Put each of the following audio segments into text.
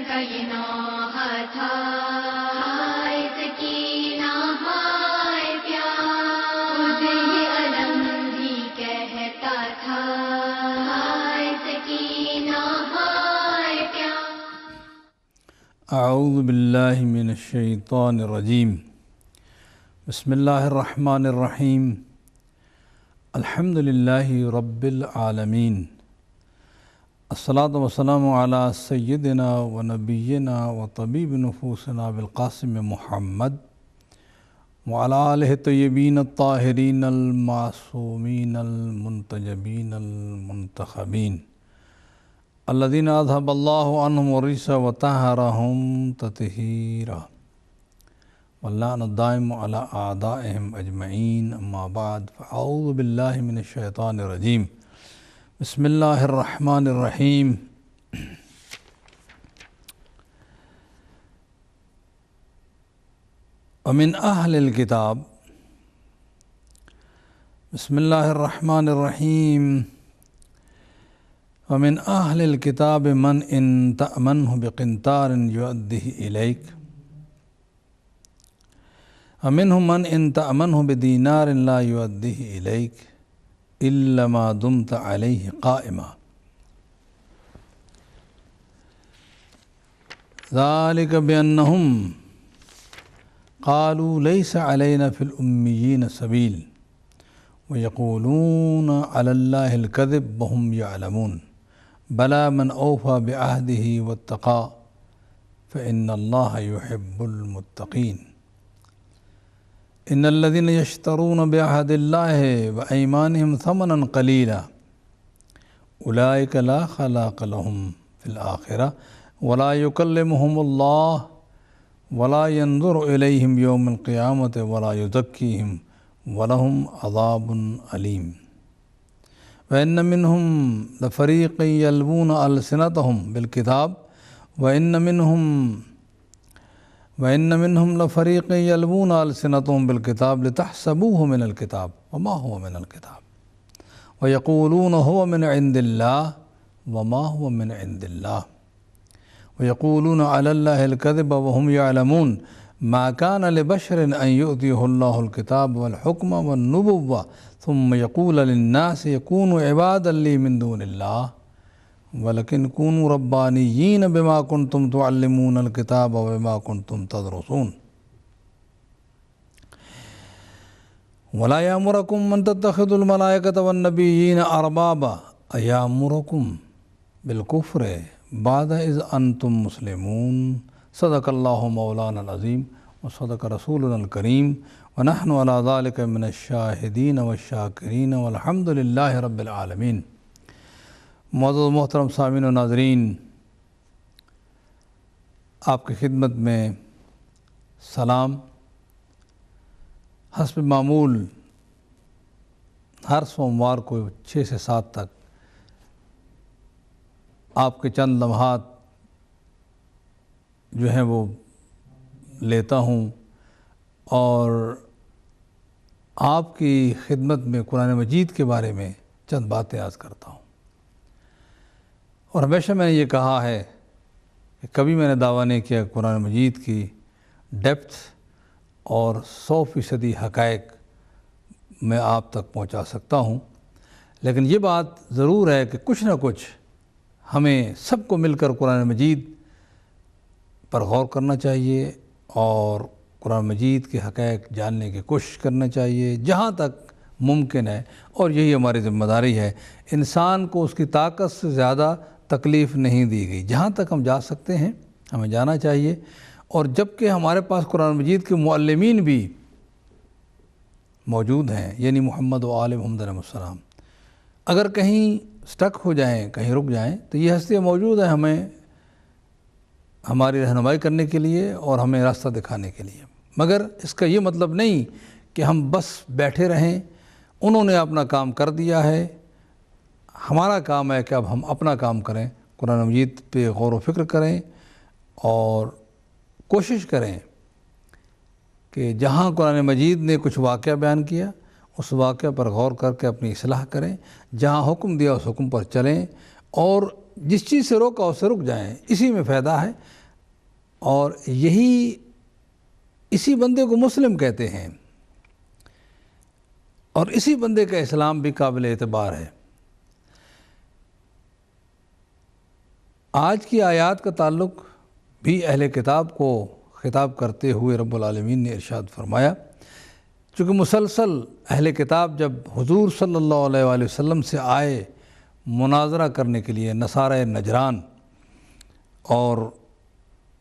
کا یہ نوحہ تھا، ہائے سکینہ ہائے پیار، خود یہ علم بھی کہتا تھا، ہائے سکینہ ہائے پیار۔ اعوذ باللہ من الشیطان الرجیم، بسم اللہ الرحمن الرحیم، الحمد للہ رب العالمین، الصلاۃ والسلام علی سیدنا و نبینا و طبیب نفوسنا بالقاسم محمد وعلی آلہ الطیبین الطاہرین المعصومین المنتجبین المنتخبین الذین اذھب اللہ عنہم الرجس وطہرہم تطہیرا واللعن الدائم علی اعدائہم اجمعین، اما بعد فاعوذ باللہ من الشیطان الرجیم، بسم اللہ الرحمن الرحیم۔ ومن اہل الکتاب، بسم اللہ الرحمن الرحیم، ومن اہل الکتاب من ان تأمنہ بقنطار یؤدہ الیک ومنہم من ان تأمنہ بدینار لا یؤدہ الیک الا ما دمت علیہ قائما ذلک بانہم قالوا لیس علینا فی الامیین سبیل ویقولون علی اللہ الکذب وہم یعلمون بلا من اوفى بعہدہ واتقى فإن اللہ یحب المتقین ان الذین یشترون بعہد اللہ وایمانہم ثمنا قلیلا اولئک لا خلاق لهم فی الآخرہ ولا یکلمہم اللہ ولا ينظر الیہم یوم القیامۃ ولا یزکیہم ولہم عذاب علیم وَإِنَّ مِنْهُمْ لَفَرِيقًا يَلْوُونَ أَلْسِنَتَهُمْ بِالْكِتَابِ وَإِنَّ مِنْهُمْ لَفَرِيقًا يَلْوُونَ أَلْسِنَتَهُمْ بِالْكِتَابِ لِتَحْسَبُوهُ مِنَ الْكِتَابِ وَمَا هُوَ مِنَ الْكِتَابِ وَيَقُولُونَ هُوَ مِنْ عِنْدِ اللَّهِ وَمَا هُوَ مِنْ عِنْدِ اللَّهِ وَيَقُولُونَ عَلَى اللَّهِ الْكَذِبَ وَهُمْ يَعْلَمُونَ مَا كَانَ لِبَشَرٍ أَنْ يُؤْتِيَهُ اللَّهُ الْكِتَابَ وَالْحُكْمَ وَالنُّبُوَّةَ ثُمَّ يَقُولَ لِلنَّاسِ كُونُوا عِبَادًا لِّي مِن دُونِ اللَّهِ وَلَكِنْ كُونُوا رَبَّانِيِّينَ بِمَا كُنْتُمْ تُعَلِّمُونَ الْكِتَابَ وَبِمَا كُنْتُمْ تَدْرُسُونَ وَلَا يَأْمُرَكُمْ أَن تَتَّخِذُوا الْمَلَائِكَةَ وَالنَّبِيِّينَ أَرْبَابًا أَيَأْمُرُكُمْ بِالْكُفْرِ بَعْدَ إِذْ أَنْتُمْ مُسْلِمُونَ صدق اللہ مولانا العظیم وصدق رسولنا الکریم ونحن علی ذلک من الشاہدین والشاکرین والحمد للہ رب العالمین۔ معزز و محترم سامعین و ناظرین، آپ کی خدمت میں سلام۔ حسب معمول ہر سوموار کو 6 سے 7 تک آپ کے چند لمحات جو ہیں وہ لیتا ہوں اور آپ کی خدمت میں قرآن مجید کے بارے میں چند باتیں عرض کرتا ہوں۔ اور ہمیشہ میں نے یہ کہا ہے کہ کبھی میں نے دعویٰ نہیں کیا قرآن مجید کی ڈیپتھ اور 100% حقائق میں آپ تک پہنچا سکتا ہوں، لیکن یہ بات ضرور ہے کہ کچھ نہ کچھ ہمیں سب کو مل کر قرآن مجید پر غور کرنا چاہیے اور قرآن مجید کے حقائق جاننے کی کوشش کرنا چاہیے جہاں تک ممکن ہے، اور یہی ہماری ذمہ داری ہے۔ انسان کو اس کی طاقت سے زیادہ تکلیف نہیں دی گئی، جہاں تک ہم جا سکتے ہیں ہمیں جانا چاہیے۔ اور جب کہ ہمارے پاس قرآن مجید کے معلمین بھی موجود ہیں، یعنی محمد و آل محمد علیہ السلام، اگر کہیں سٹک ہو جائیں، کہیں رک جائیں تو یہ ہستیاں موجود ہیں ہماری رہنمائی کرنے کے لیے اور ہمیں راستہ دکھانے کے لیے۔ مگر اس کا یہ مطلب نہیں کہ ہم بس بیٹھے رہیں، انہوں نے اپنا کام کر دیا ہے، ہمارا کام ہے کہ اب ہم اپنا کام کریں، قرآن مجید پہ غور و فکر کریں اور کوشش کریں کہ جہاں قرآن مجید نے کچھ واقعہ بیان کیا اس واقعہ پر غور کر کے اپنی اصلاح کریں، جہاں حکم دیا اس حکم پر چلیں، اور جس چیز سے روکا اس سے رک جائیں۔ اسی میں فائدہ ہے۔ اور یہی اسی بندے کو مسلم کہتے ہیں، اور اسی بندے کا اسلام بھی قابل اعتبار ہے۔ آج کی آیات کا تعلق بھی اہل کتاب کو خطاب کرتے ہوئے رب العالمین نے ارشاد فرمایا، چونکہ مسلسل اہل کتاب جب حضور صلی اللہ علیہ وآلہ وسلم سے آئے مناظرہ کرنے کے لیے نصارہ نجران، اور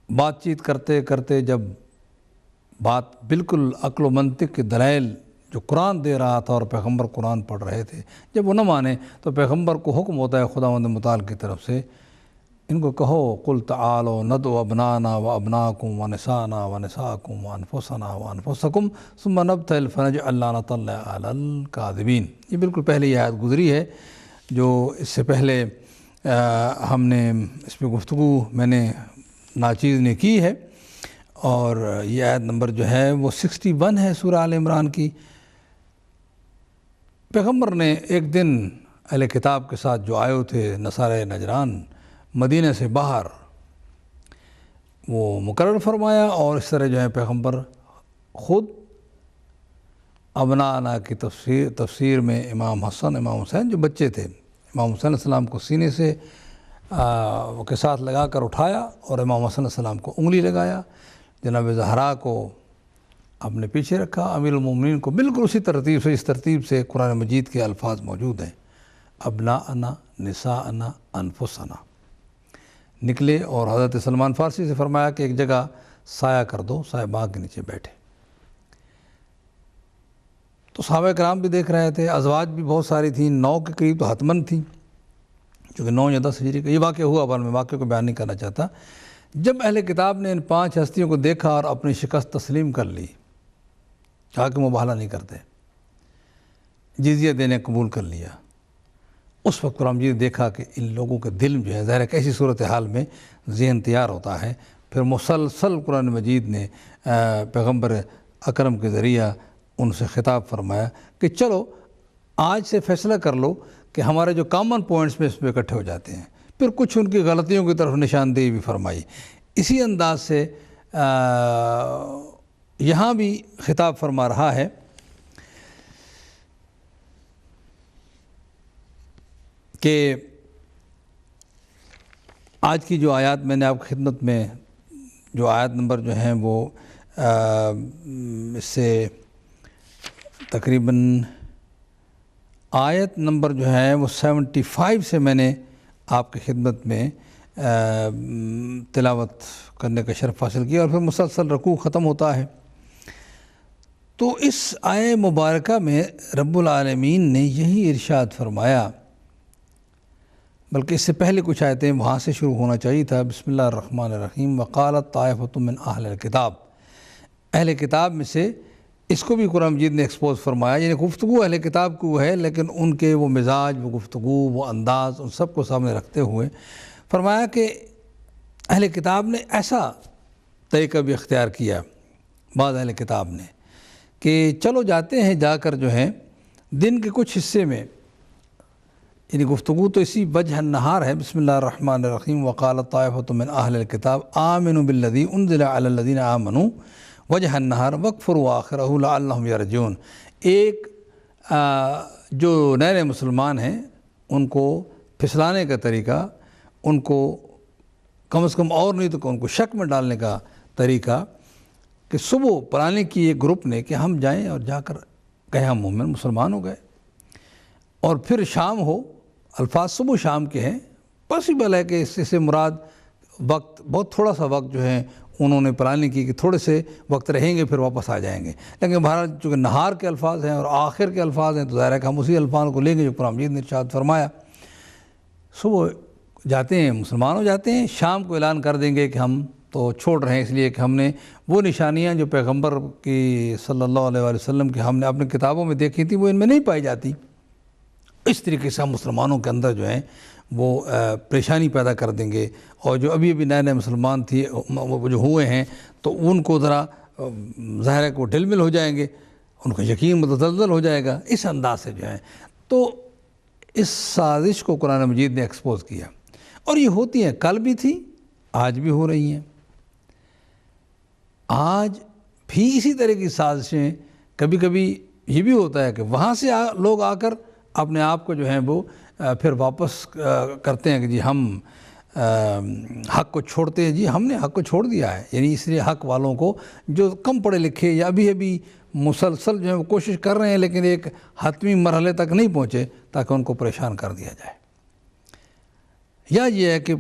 بات چیت کرتے کرتے جب بات بالکل عقل و منطق کے دلائل جو قرآن دے رہا تھا اور پیغمبر قرآن پڑھ رہے تھے، جب وہ نہ مانے تو پیغمبر کو حکم ہوتا ہے خداوند متعال کی طرف سے، ان کو کہو قل تعالوا ندعو ابنانا و ابناکم و نسانا و نساکم و انفسنا و انفسکم ثم نبتہل فنجعل لعنۃ اللہ علی الکاذبین۔ یہ بالکل پہلے یہ آیت گزری ہے، جو اس سے پہلے ہم نے اس پہ گفتگو میں نے ناچیز نے کی ہے، اور یہ آیت نمبر جو ہے وہ 61 ہے سورہ آل عمران کی۔ پیغمبر نے ایک دن اہل کتاب کے ساتھ جو آئے تھے نصارہ نجران، مدینہ سے باہر وہ مقرر فرمایا، اور اس طرح جو ہے پیغمبر خود ابنانا کی تفسیر میں امام حسن امام حسین جو بچے تھے، امام حسین علیہ السلام کو سینے سے کے ساتھ لگا کر اٹھایا، اور امام حسن علیہ السلام کو انگلی لگایا، جناب زہرا کو اپنے پیچھے رکھا، امیر المومنین کو بالکل اسی ترتیب سے، اس ترتیب سے قرآن مجید کے الفاظ موجود ہیں، ابناءنا نساءنا انفسنا نکلے، اور حضرت سلمان فارسی سے فرمایا کہ ایک جگہ سایہ کر دو، سایہ باغ کے نیچے بیٹھے۔ تو صحابہ کرام بھی دیکھ رہے تھے، ازواج بھی بہت ساری تھیں، 9 کے قریب تو حتماً تھیں، چونکہ 9 یا 10 ہجری کا یہ واقعہ ہوا، پر میں واقعے کو بیان نہیں کرنا چاہتا۔ جب اہل کتاب نے ان 5 ہستیوں کو دیکھا اور اپنی شکست تسلیم کر لی، کہا کہ مباہلہ نہیں کرتے، جزیہ دینے قبول کر لیا، اس وقت قرآن مجید دیکھا کہ ان لوگوں کے دل جو ہے ظاہر ہے کہ ایسی صورتحال میں ذہن تیار ہوتا ہے، پھر مسلسل قرآن مجید نے پیغمبر اکرم کے ذریعہ ان سے خطاب فرمایا کہ چلو آج سے فیصلہ کر لو کہ ہمارے جو کامن پوائنٹس میں اس میں اکٹھے ہو جاتے ہیں، پھر کچھ ان کی غلطیوں کی طرف نشاندہی بھی فرمائی۔ اسی انداز سے یہاں بھی خطاب فرما رہا ہے کہ آج کی جو آیات میں نے آپ کی خدمت میں جو آیت نمبر جو ہیں وہ اس سے تقریباً آیت نمبر جو ہے وہ 75 سے میں نے آپ کی خدمت میں تلاوت کرنے کا شرف حاصل کیا، اور پھر مسلسل رکوع ختم ہوتا ہے۔ تو اس آیہ مبارکہ میں رب العالمین نے یہی ارشاد فرمایا، بلکہ اس سے پہلے کچھ آیتیں وہاں سے شروع ہونا چاہیے تھا۔ بسم اللہ الرحمن الرحیم، وقالت طائفۃ من اہل الکتاب، اہل کتاب میں سے اس کو بھی قرآن مجید نے ایکسپوز فرمایا، یعنی گفتگو اہل کتاب کو ہے، لیکن ان کے وہ مزاج، وہ گفتگو، وہ انداز، ان سب کو سامنے رکھتے ہوئے فرمایا کہ اہل کتاب نے ایسا طریقہ بھی اختیار کیا، بعض اہل کتاب نے، کہ چلو جاتے ہیں، جا کر جو ہے دن کے کچھ حصے میں، یعنی گفتگو تو اسی وجہ النہار ہے، بسم اللہ الرحمن الرحیم، وقالت طائفۃ من اہل الکتاب آمنوا بالذی انزل علی الذین آمنوا وجہ النہار واکفروا آخرہ لعلہم یرجعون۔ ایک جو نئے مسلمان ہیں ان کو پھسلانے کا طریقہ، ان کو کم از کم اور نہیں تو ان کو شک میں ڈالنے کا طریقہ، کہ صبح پرانے کی ایک گروپ نے کہ ہم جائیں اور جا کر کہیں ہم مومن مسلمان ہو گئے، اور پھر شام ہو، الفاظ صبح شام کے ہیں، پاسبل ہے کہ اس سے مراد وقت، بہت تھوڑا سا وقت جو ہے انہوں نے پلاننگ کی کہ تھوڑے سے وقت رہیں گے پھر واپس آ جائیں گے، لیکن بہرحال چونکہ نہار کے الفاظ ہیں اور آخر کے الفاظ ہیں تو ظاہر ہے کہ ہم اسی الفاظ کو لیں گے جو قرآن مجید نے ارشاد فرمایا۔ صبح جاتے ہیں، مسلمان ہو جاتے ہیں، شام کو اعلان کر دیں گے کہ ہم تو چھوڑ رہے ہیں، اس لیے کہ ہم نے وہ نشانیاں جو پیغمبر کی صلی اللہ علیہ وآلہ وسلم کی ہم نے اپنی کتابوں میں دیکھی تھی وہ ان میں نہیں پائی جاتی۔ اس طریقے سے ہم مسلمانوں کے اندر جو ہیں وہ پریشانی پیدا کر دیں گے، اور جو ابھی نئے مسلمان تھے وہ جو ہوئے ہیں تو ان کو ذرا ظاہر ہے کہ وہ ڈھل مل ہو جائیں گے، ان کا یقین متزلزل ہو جائے گا، اس انداز سے جو ہے۔ تو اس سازش کو قرآن مجید نے ایکسپوز کیا، اور یہ ہوتی ہیں، کل بھی تھی، آج بھی ہو رہی ہیں۔ آج بھی اسی طرح کی سازشیں، کبھی کبھی یہ بھی ہوتا ہے کہ وہاں سے لوگ آ کر اپنے آپ کو جو ہیں وہ پھر واپس کرتے ہیں کہ جی ہم حق کو چھوڑتے ہیں، جی ہم نے حق کو چھوڑ دیا ہے، یعنی اس لیے حق والوں کو جو کم پڑھے لکھے یا ابھی مسلسل جو ہے وہ کوشش کر رہے ہیں لیکن ایک حتمی مرحلے تک نہیں پہنچے، تاکہ ان کو پریشان کر دیا جائے۔ یا یہ ہے کہ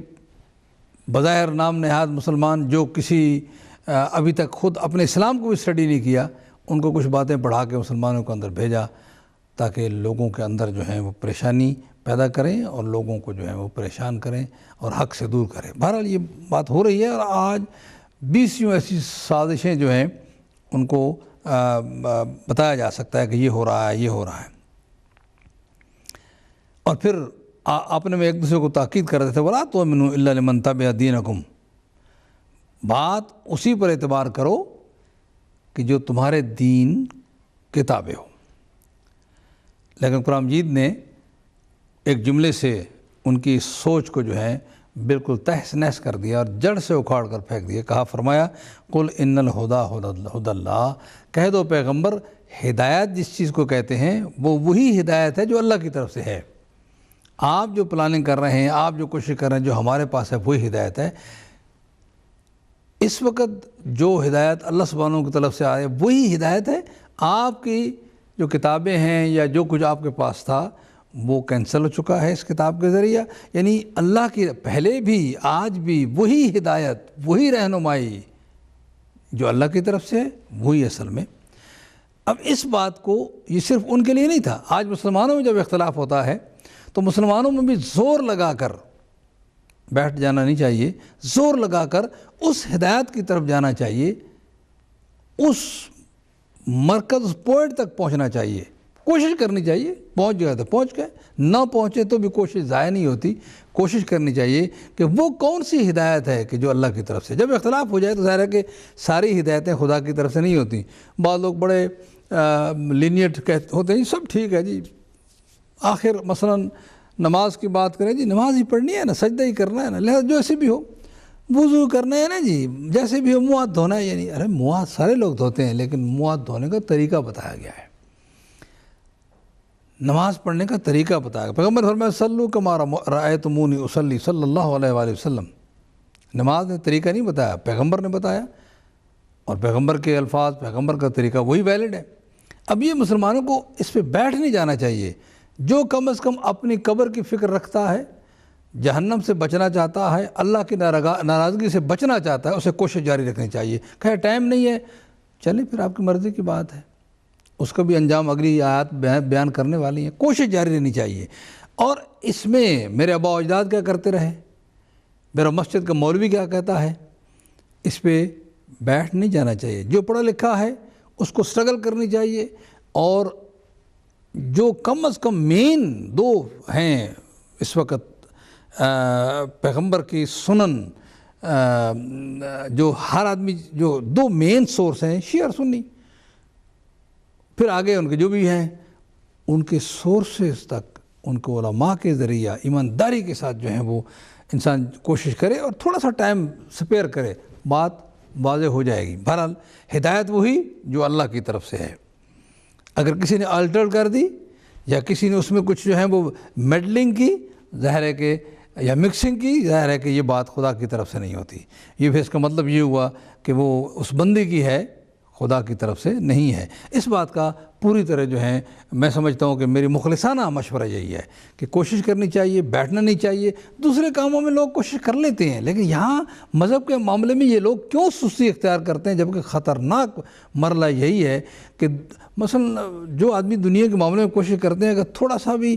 بظاہر نام نہاد مسلمان جو کسی ابھی تک خود اپنے اسلام کو بھی اسٹڈی نہیں کیا، ان کو کچھ باتیں پڑھا کے مسلمانوں کو اندر بھیجا تاکہ لوگوں کے اندر جو ہے وہ پریشانی پیدا کریں اور لوگوں کو جو ہے وہ پریشان کریں اور حق سے دور کریں۔ بہرحال یہ بات ہو رہی ہے، اور آج 20 ایسی سازشیں جو ہیں ان کو بتایا جا سکتا ہے کہ یہ ہو رہا ہے، یہ ہو رہا ہے، اور پھر اپنے میں ایک دوسرے کو تاکید کر رہے تھے وَلَا تُؤْمِنُوا إِلَّا لِمَنْ تَبِعَ دِينَكُمْ، بات اسی پر اعتبار کرو کہ جو تمہارے دین کے تابع ہو۔ لیکن قرآن مجید نے ایک جملے سے ان کی سوچ کو جو ہے بالکل تہس نہس کر دیا اور جڑ سے اکھاڑ کر پھینک دیا۔ کہا، فرمایا قُلْ إِنَّ الْهُدَىٰ هُدَى اللَّهِ، کہہ دو پیغمبر، ہدایت جس چیز کو کہتے ہیں وہ وہی ہدایت ہے جو اللہ کی طرف سے ہے۔ آپ جو پلاننگ کر رہے ہیں، آپ جو کوشش کر رہے ہیں، جو ہمارے پاس ہے وہی ہدایت ہے۔ اس وقت جو ہدایت اللہ سبحانہ کی طرف سے آئے وہی ہدایت ہے۔ آپ کی جو کتابیں ہیں یا جو کچھ آپ کے پاس تھا وہ کینسل ہو چکا ہے اس کتاب کے ذریعہ، یعنی اللہ کی پہلے بھی آج بھی وہی ہدایت، وہی رہنمائی جو اللہ کی طرف سے ہے وہی اصل میں۔ اب اس بات کو یہ صرف ان کے لیے نہیں تھا، آج مسلمانوں میں جب اختلاف ہوتا ہے تو مسلمانوں میں بھی زور لگا کر بیٹھ جانا نہیں چاہیے، زور لگا کر اس ہدایت کی طرف جانا چاہیے، اس مرکز، اس پوائنٹ تک پہنچنا چاہیے، کوشش کرنی چاہیے۔ پہنچ گئے تو پہنچ گئے، نہ پہنچے تو بھی کوشش ضائع نہیں ہوتی۔ کوشش کرنی چاہیے کہ وہ کون سی ہدایت ہے کہ جو اللہ کی طرف سے۔ جب اختلاف ہو جائے تو ظاہر ہے کہ ساری ہدایتیں خدا کی طرف سے نہیں ہوتی۔ بعض لوگ بڑے لینیٹ ہوتے ہیں، سب ٹھیک ہے جی، آخر مثلا نماز کی بات کریں، جی نماز ہی پڑھنی ہے نا، سجدہ ہی کرنا ہے نا، لہذا جو ایسے بھی ہو، وضو کرنا ہے نا جی، جیسے بھی ہو، منہ ہاتھ دھونا ہے، یعنی ارے منہ ہاتھ سارے لوگ دھوتے ہیں لیکن منہ ہاتھ دھونے کا طریقہ بتایا گیا ہے، نماز پڑھنے کا طریقہ بتایا گیا۔ پیغمبر فرمایا صلو کما رأیتمونی اصلی، صلی اللہ علیہ وآلہ وسلم۔ نماز نے طریقہ نہیں بتایا، پیغمبر نے بتایا، اور پیغمبر کے الفاظ، پیغمبر کا طریقہ وہی ویلڈ ہے۔ اب یہ مسلمانوں کو اس پہ بیٹھ نہیں جانا چاہیے۔ جو کم از کم اپنی قبر کی فکر رکھتا ہے، جہنم سے بچنا چاہتا ہے، اللہ کی ناراضگی سے بچنا چاہتا ہے، اسے کوشش جاری رکھنی چاہیے۔ خیر ٹائم نہیں ہے، چلیں پھر آپ کی مرضی کی بات ہے، اس کا بھی انجام اگلی آیات بیان کرنے والی ہیں۔ کوشش جاری رہنی چاہیے، اور اس میں میرے آباء و اجداد کیا کرتے رہے، میرا مسجد کا مولوی کیا کہتا ہے، اس پہ بیٹھ نہیں جانا چاہیے۔ جو پڑھا لکھا ہے اس کو سٹرگل کرنی چاہیے، اور جو کم از کم مین دو ہیں اس وقت پیغمبر کی سنن، جو ہر آدمی، جو دو مین سورس ہیں، شیعہ اور سنی، پھر آگے ان کے جو بھی ہیں ان کے سورسز تک، ان کو علماء کے ذریعہ ایمانداری کے ساتھ جو ہیں وہ انسان کوشش کرے اور تھوڑا سا ٹائم سپیئر کرے، بات واضح ہو جائے گی۔ بہرحال ہدایت وہی جو اللہ کی طرف سے ہے۔ اگر کسی نے آلٹر کر دی یا کسی نے اس میں کچھ جو ہے وہ میڈلنگ کی، ظاہر ہے کہ یا مکسنگ کی، ظاہر ہے کہ یہ بات خدا کی طرف سے نہیں ہوتی۔ یہ بھی اس کا مطلب یہ ہوا کہ وہ اس بندے کی ہے، خدا کی طرف سے نہیں ہے۔ اس بات کا پوری طرح جو ہے میں سمجھتا ہوں کہ میری مخلصانہ مشورہ یہی ہے کہ کوشش کرنی چاہیے، بیٹھنا نہیں چاہیے۔ دوسرے کاموں میں لوگ کوشش کر لیتے ہیں، لیکن یہاں مذہب کے معاملے میں یہ لوگ کیوں سستی اختیار کرتے ہیں، جبکہ خطرناک مرحلہ یہی ہے کہ مثلا جو آدمی دنیا کے معاملے میں کوشش کرتے ہیں، اگر تھوڑا سا بھی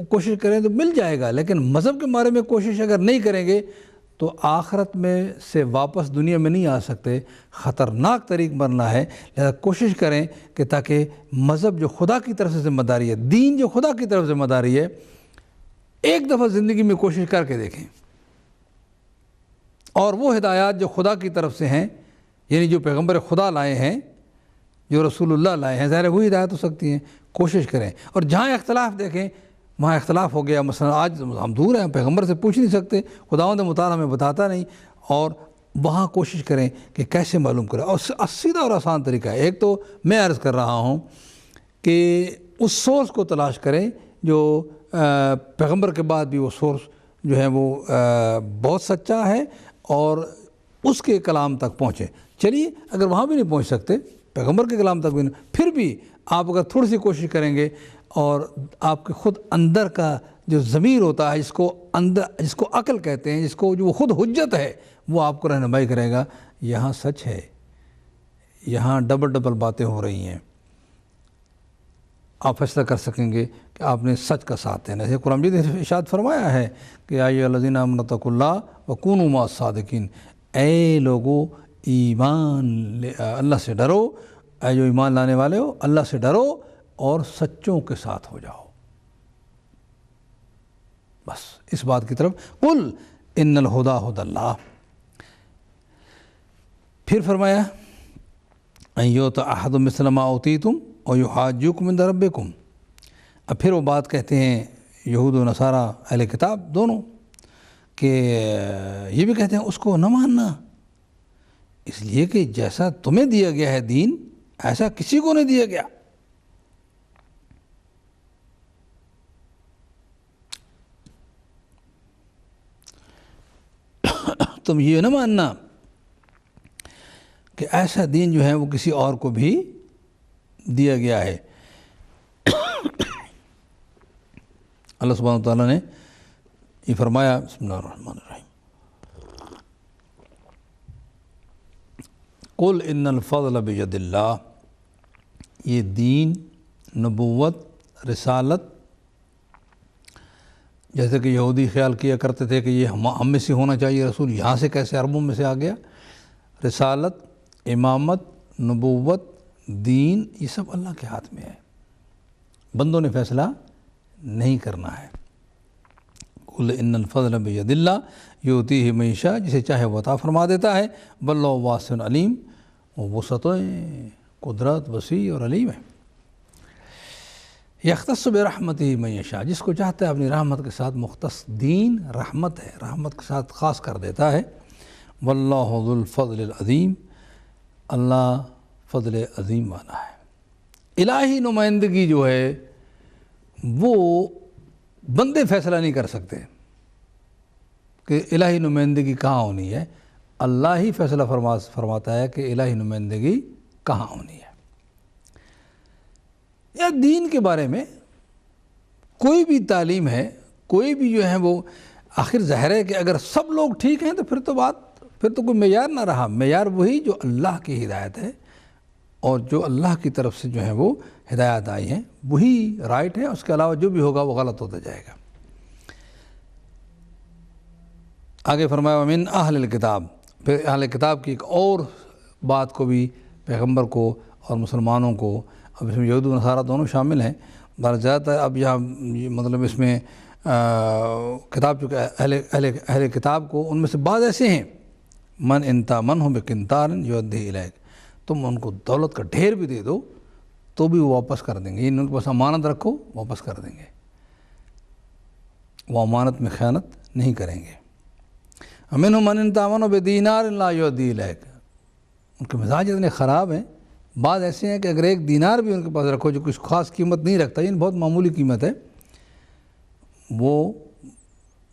کوشش کریں تو مل جائے گا، لیکن مذہب کے بارے میں کوشش اگر نہیں کریں گے تو آخرت میں سے واپس دنیا میں نہیں آ سکتے۔ خطرناک طریق بننا ہے، لہذا کوشش کریں کہ تاکہ مذہب جو خدا کی طرف سے ذمہ داری ہے، دین جو خدا کی طرف ذمہ داری ہے، ایک دفعہ زندگی میں کوشش کر کے دیکھیں، اور وہ ہدایات جو خدا کی طرف سے ہیں، یعنی جو پیغمبر خدا لائے ہیں، جو رسول اللہ لائے ہیں، ظاہر ہے وہی ہدایت ہو سکتی ہیں۔ کوشش کریں، اور جہاں اختلاف دیکھیں وہاں اختلاف ہو گیا، مثلا آج ہم دور ہیں، پیغمبر سے پوچھ نہیں سکتے، خداوند متعالی ہمیں بتاتا نہیں، اور وہاں کوشش کریں کہ کیسے معلوم کریں، اور سیدھا اور آسان طریقہ ہے۔ ایک تو میں عرض کر رہا ہوں کہ اس سورس کو تلاش کریں جو پیغمبر کے بعد بھی وہ سورس جو ہے وہ بہت سچا ہے اور اس کے کلام تک پہنچے۔ چلیے اگر وہاں بھی نہیں پہنچ سکتے، پیغمبر کے کلام تک بھی نہیں، پھر بھی آپ اگر تھوڑی سی کوشش کریں گے اور آپ کے خود اندر کا جو ضمیر ہوتا ہے، جس کو عقل کہتے ہیں، جس کو جو خود حجت ہے، وہ آپ کو رہنمائی کرے گا یہاں سچ ہے، یہاں ڈبل باتیں ہو رہی ہیں، آپ فیصلہ کر سکیں گے کہ آپ نے سچ کا ساتھ دینا۔ جیسے قرآن مجید نے ارشاد فرمایا ہے کہ یا ایھا الذین آمنوا اتقوا اللہ وکونوا مع الصادقین، اے لوگو اللہ سے ڈرو، اے جو ایمان لانے والے ہو اللہ سے ڈرو اور سچوں کے ساتھ ہو جاؤ۔ بس اس بات کی طرف قل ان الہدی ھدی اللہ۔ پھر فرمایا ان یؤتی احد مثل ما اوتیتم ویحاجوکم عند ربکم۔ اب پھر وہ بات کہتے ہیں یہود و نصارہ اہل کتاب دونوں کہ یہ بھی کہتے ہیں اس کو نہ ماننا، اس لیے کہ جیسا تمہیں دیا گیا ہے دین ایسا کسی کو نہیں دیا گیا۔ تم یہ نہ ماننا کہ ایسا دین جو ہے وہ کسی اور کو بھی دیا گیا ہے۔ اللہ سبحانہ وتعالیٰ نے یہ فرمایا، بسم اللہ الرحمن الرحیم، قل ان الفضل بید اللہ، یہ دین، نبوت، رسالت، جیسے کہ یہودی خیال کیا کرتے تھے کہ یہ ہم میں سے ہونا چاہیے رسول، یہاں سے کیسے عربوں میں سے آ گیا؟ رسالت، امامت، نبوت، دین، یہ سب اللہ کے ہاتھ میں ہے، بندوں نے فیصلہ نہیں کرنا ہے۔ قل ان الفضل بید اللہ یؤتیہ من یشاء، جسے چاہے وہ عطا فرما دیتا ہے، واللہ واسع علیم، وہ وسعت قدرت وسیع اور علیم ہے۔ یختص برحمتہ من یشاء، جس کو چاہتا ہے اپنی رحمت کے ساتھ مختص، دین رحمت ہے، رحمت کے ساتھ خاص کر دیتا ہے۔ واللہ ذو الفضل العظیم، اللہ فضل عظیم والا ہے۔ الہی نمائندگی جو ہے وہ بندے فیصلہ نہیں کر سکتے کہ الہی نمائندگی کہاں ہونی ہے، اللہ ہی فیصلہ فرماتا ہے کہ الہی نمائندگی کہاں ہونی ہے۔ یا دین کے بارے میں کوئی بھی تعلیم ہے، کوئی بھی جو ہے وہ، آخر ظاہر ہے کہ اگر سب لوگ ٹھیک ہیں تو پھر تو کوئی معیار نہ رہا۔ معیار وہی جو اللہ کی ہدایت ہے، اور جو اللہ کی طرف سے جو ہے وہ ہدایت آئی ہیں وہی رائٹ ہے، اس کے علاوہ جو بھی ہوگا وہ غلط ہوتا جائے گا۔ آگے فرمایا ومن اہل الکتاب، پھر اہل کتاب کی ایک اور بات کو بھی پیغمبر کو اور مسلمانوں کو، اب اس میں یہود و نصارہ دونوں شامل ہیں، زیادہ اب یہاں مطلب اس میں کتاب چونکہ اہل کتاب کو، ان میں سے بعض ایسے ہیں من انتا من ہوں بقنطار یؤدی الیک، تم ان کو دولت کا ڈھیر بھی دے دو تو بھی وہ واپس کر دیں گے، ان کے پاس امانت رکھو واپس کر دیں گے، وہ امانت میں خیانت نہیں کریں گے۔ ومنہم من ان تأمنه بدینار لا یؤدی الیک، ان کے مزاج اتنے خراب ہیں، بعض ایسے ہیں کہ اگر ایک دینار بھی ان کے پاس رکھو جو کچھ خاص قیمت نہیں رکھتا، یعنی بہت معمولی قیمت ہے، وہ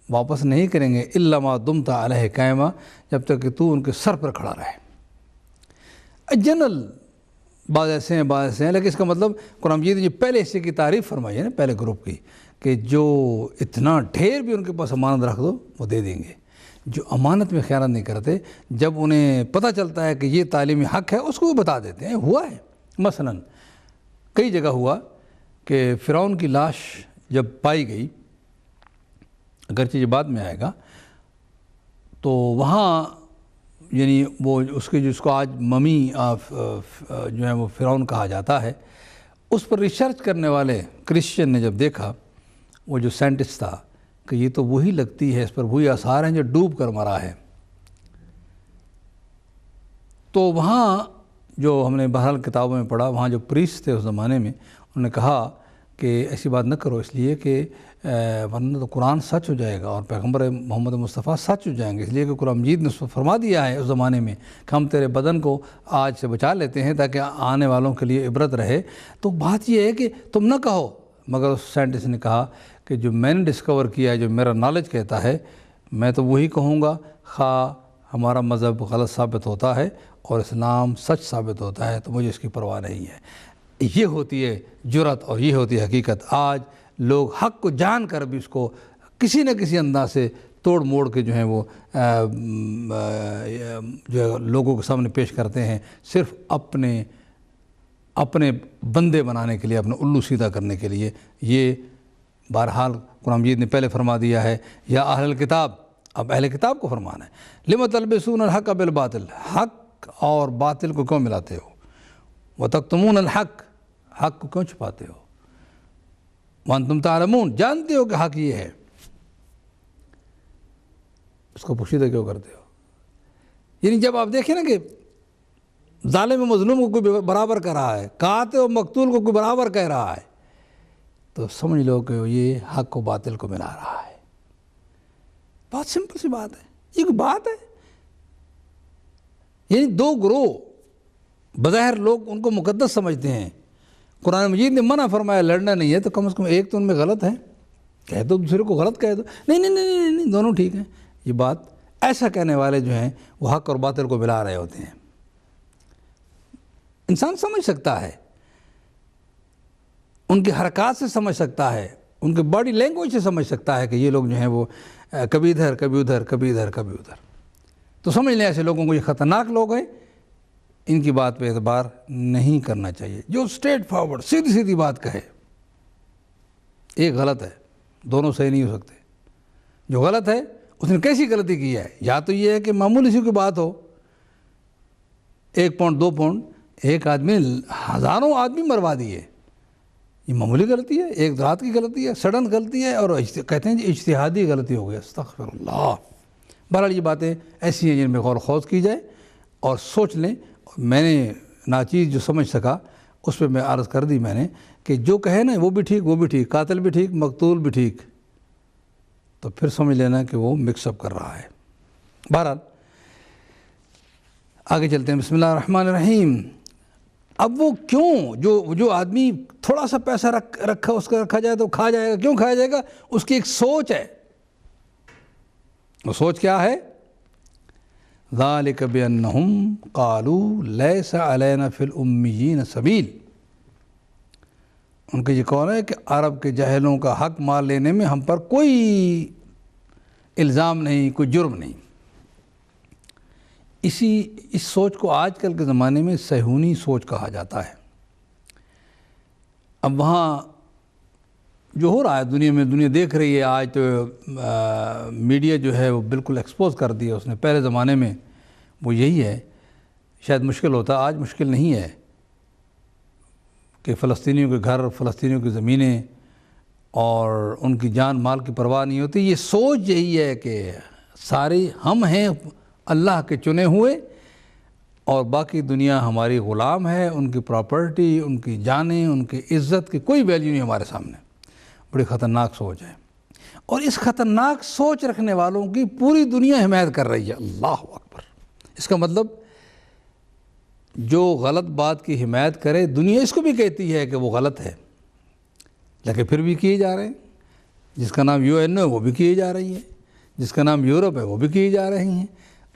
واپس نہیں کریں گے الا ما دمت علیہ قائما، جب تک کہ تو ان کے سر پر کھڑا رہے۔ جنرل بعض ایسے ہیں، لیکن اس کا مطلب قرآن مجید نے پہلے حصے کی تعریف فرمائی ہے نا، پہلے گروپ کی، کہ جو اتنا ڈھیر بھی ان کے پاس امانت رکھ دو وہ دے دیں گے۔ جو امانت میں خیانت نہیں کرتے، جب انہیں پتہ چلتا ہے کہ یہ تعلیمی حق ہے اس کو وہ بتا دیتے ہیں۔ ہوا ہے مثلا کئی جگہ ہوا کہ فرعون کی لاش جب پائی گئی، اگرچہ یہ بعد میں آئے گا، تو وہاں یعنی وہ اس کے جس کو آج ممی جو ہے وہ فرعون کہا جاتا ہے، اس پر ریسرچ کرنے والے کرسچن نے جب دیکھا، وہ جو سائنٹسٹ تھا، کہ یہ تو وہی لگتی ہے، اس پر وہی آثار ہیں جو ڈوب کر مرا ہے، تو وہاں جو ہم نے بہرحال کتابوں میں پڑھا، وہاں جو پریسٹ تھے اس زمانے میں، انہوں نے کہا کہ ایسی بات نہ کرو، اس لیے کہ ورنہ تو قرآن سچ ہو جائے گا اور پیغمبر محمد مصطفیٰ سچ ہو جائیں گے، اس لیے کہ قرآن مجید نے فرما دیا ہے اس زمانے میں کہ ہم تیرے بدن کو آج سے بچا لیتے ہیں تاکہ آنے والوں کے لیے عبرت رہے۔ تو بات یہ ہے کہ تم نہ کہو، مگر اس سائنٹسٹ نے کہا کہ جو میں نے ڈسکور کیا ہے، جو میرا نالج کہتا ہے، میں تو وہی کہوں گا، خواہ ہمارا مذہب غلط ثابت ہوتا ہے اور اسلام سچ ثابت ہوتا ہے تو مجھے اس کی پرواہ نہیں ہے۔ یہ ہوتی ہے جرأت اور یہ ہوتی ہے حقیقت۔ آج لوگ حق کو جان کر بھی اس کو کسی نہ کسی انداز سے توڑ موڑ کے جو ہیں وہ جو ہے لوگوں کے سامنے پیش کرتے ہیں، صرف اپنے بندے بنانے کے لیے، اپنے الو سیدھا کرنے کے لیے۔ یہ بہرحال قرآن مجید نے پہلے فرما دیا ہے، یا اہل الکتاب، اب اہل کتاب کو فرمانا ہے، لم تلبسون الحق بالباطل، حق اور باطل کو کیوں ملاتے ہو، وتکتمون الحق، حق کو کیوں چھپاتے ہو، وانتم تعلمون، جانتے ہو کہ حق یہ ہے، اس کو پوشیدہ کیوں کرتے ہو۔ یعنی جب آپ دیکھیں نا کہ ظالم و مظلوم کو کوئی برابر کر رہا ہے، قاتل و مقتول کو کوئی برابر کہہ رہا ہے، تو سمجھ لو کہ یہ حق و باطل کو ملا رہا ہے۔ بہت سمپل سی بات ہے، یہ کوئی بات ہے؟ یعنی دو گروہ بظاہر لوگ ان کو مقدس سمجھتے ہیں، قرآن مجید نے منع فرمایا لڑنا نہیں ہے، تو کم از کم ایک تو ان میں غلط ہے، کہہ دو دوسرے کو غلط کہہ دو، نہیں نہیں نہیں نہیں دونوں ٹھیک ہیں۔ یہ بات ایسا کہنے والے جو ہیں وہ حق اور باطل کو ملا رہے ہوتے ہیں۔ انسان سمجھ سکتا ہے، ان کی حرکات سے سمجھ سکتا ہے، ان کے باڈی لینگویج سے سمجھ سکتا ہے کہ یہ لوگ جو ہیں وہ کبھی ادھر کبھی ادھر کبھی ادھر کبھی ادھر، تو سمجھ لیں ایسے لوگوں کو یہ خطرناک لوگ ہیں، ان کی بات پہ اعتبار نہیں کرنا چاہیے۔ جو اسٹریٹ فارورڈ سیدھی سیدھی بات کہے، ایک غلط ہے، دونوں صحیح نہیں ہو سکتے۔ جو غلط ہے اس نے کیسی غلطی کی ہے؟ یا تو یہ ہے کہ معمولی سی کوئی بات ہو، 1 پاؤنڈ 2 پاؤنڈ، ایک آدمی ہزاروں آدمی مروا دیے، یہ معمولی غلطی ہے، ایک رات کی غلطی ہے، سڈن غلطی ہے، اور کہتے ہیں جی اجتہادی غلطی ہو گئی، استغفر اللہ۔ بہرحال یہ باتیں ایسی ہیں جن میں غور و خوض کی جائے اور سوچ لیں۔ میں نے ناچیز جو سمجھ سکا اس پہ میں عرض کر دی میں نے کہ جو کہے نا وہ بھی ٹھیک، وہ بھی ٹھیک، قاتل بھی ٹھیک، مقتول بھی ٹھیک، تو پھر سمجھ لینا کہ وہ مکس اپ کر رہا ہے۔ بہرحال آگے چلتے ہیں، بسم اللہ الرحمن الرحیم۔ اب وہ کیوں جو آدمی تھوڑا سا پیسہ رکھا اس کا رکھا جائے تو کھا جائے گا، کیوں کھایا جائے گا؟ اس کی ایک سوچ ہے۔ وہ سوچ کیا ہے؟ ذالک بانہم قالوا لیس علینا فی الامیین سبیل۔ ان کا یہ قول ہے کہ عرب کے جاہلوں کا حق مال لینے میں ہم پر کوئی الزام نہیں، کوئی جرم نہیں۔ اس سوچ کو آج کل کے زمانے میں صہیونی سوچ کہا جاتا ہے۔ اب وہاں جو ہو رہا ہے دنیا میں، دنیا دیکھ رہی ہے، آج تو میڈیا جو ہے وہ بالکل ایکسپوز کر دیا اس نے۔ پہلے زمانے میں وہ یہی ہے، شاید مشکل ہوتا، آج مشکل نہیں ہے کہ فلسطینیوں کے گھر، فلسطینیوں کی زمینیں اور ان کی جان مال کی پرواہ نہیں ہوتی۔ یہ سوچ یہی ہے کہ سارے ہم ہیں اللہ کے چنے ہوئے اور باقی دنیا ہماری غلام ہے، ان کی پراپرٹی، ان کی جانیں، ان کی عزت کی کوئی ویلیو نہیں ہمارے سامنے۔ بڑی خطرناک سوچ ہے، اور اس خطرناک سوچ رکھنے والوں کی پوری دنیا حمایت کر رہی ہے۔ اللہ اکبر۔ اس کا مطلب جو غلط بات کی حمایت کرے، دنیا اس کو بھی کہتی ہے کہ وہ غلط ہے، لیکن پھر بھی کیے جا رہے ہیں۔ جس کا نام UN ہے وہ بھی کیے جا رہی ہے، جس کا نام یورپ ہے وہ بھی کیے جا رہی ہیں۔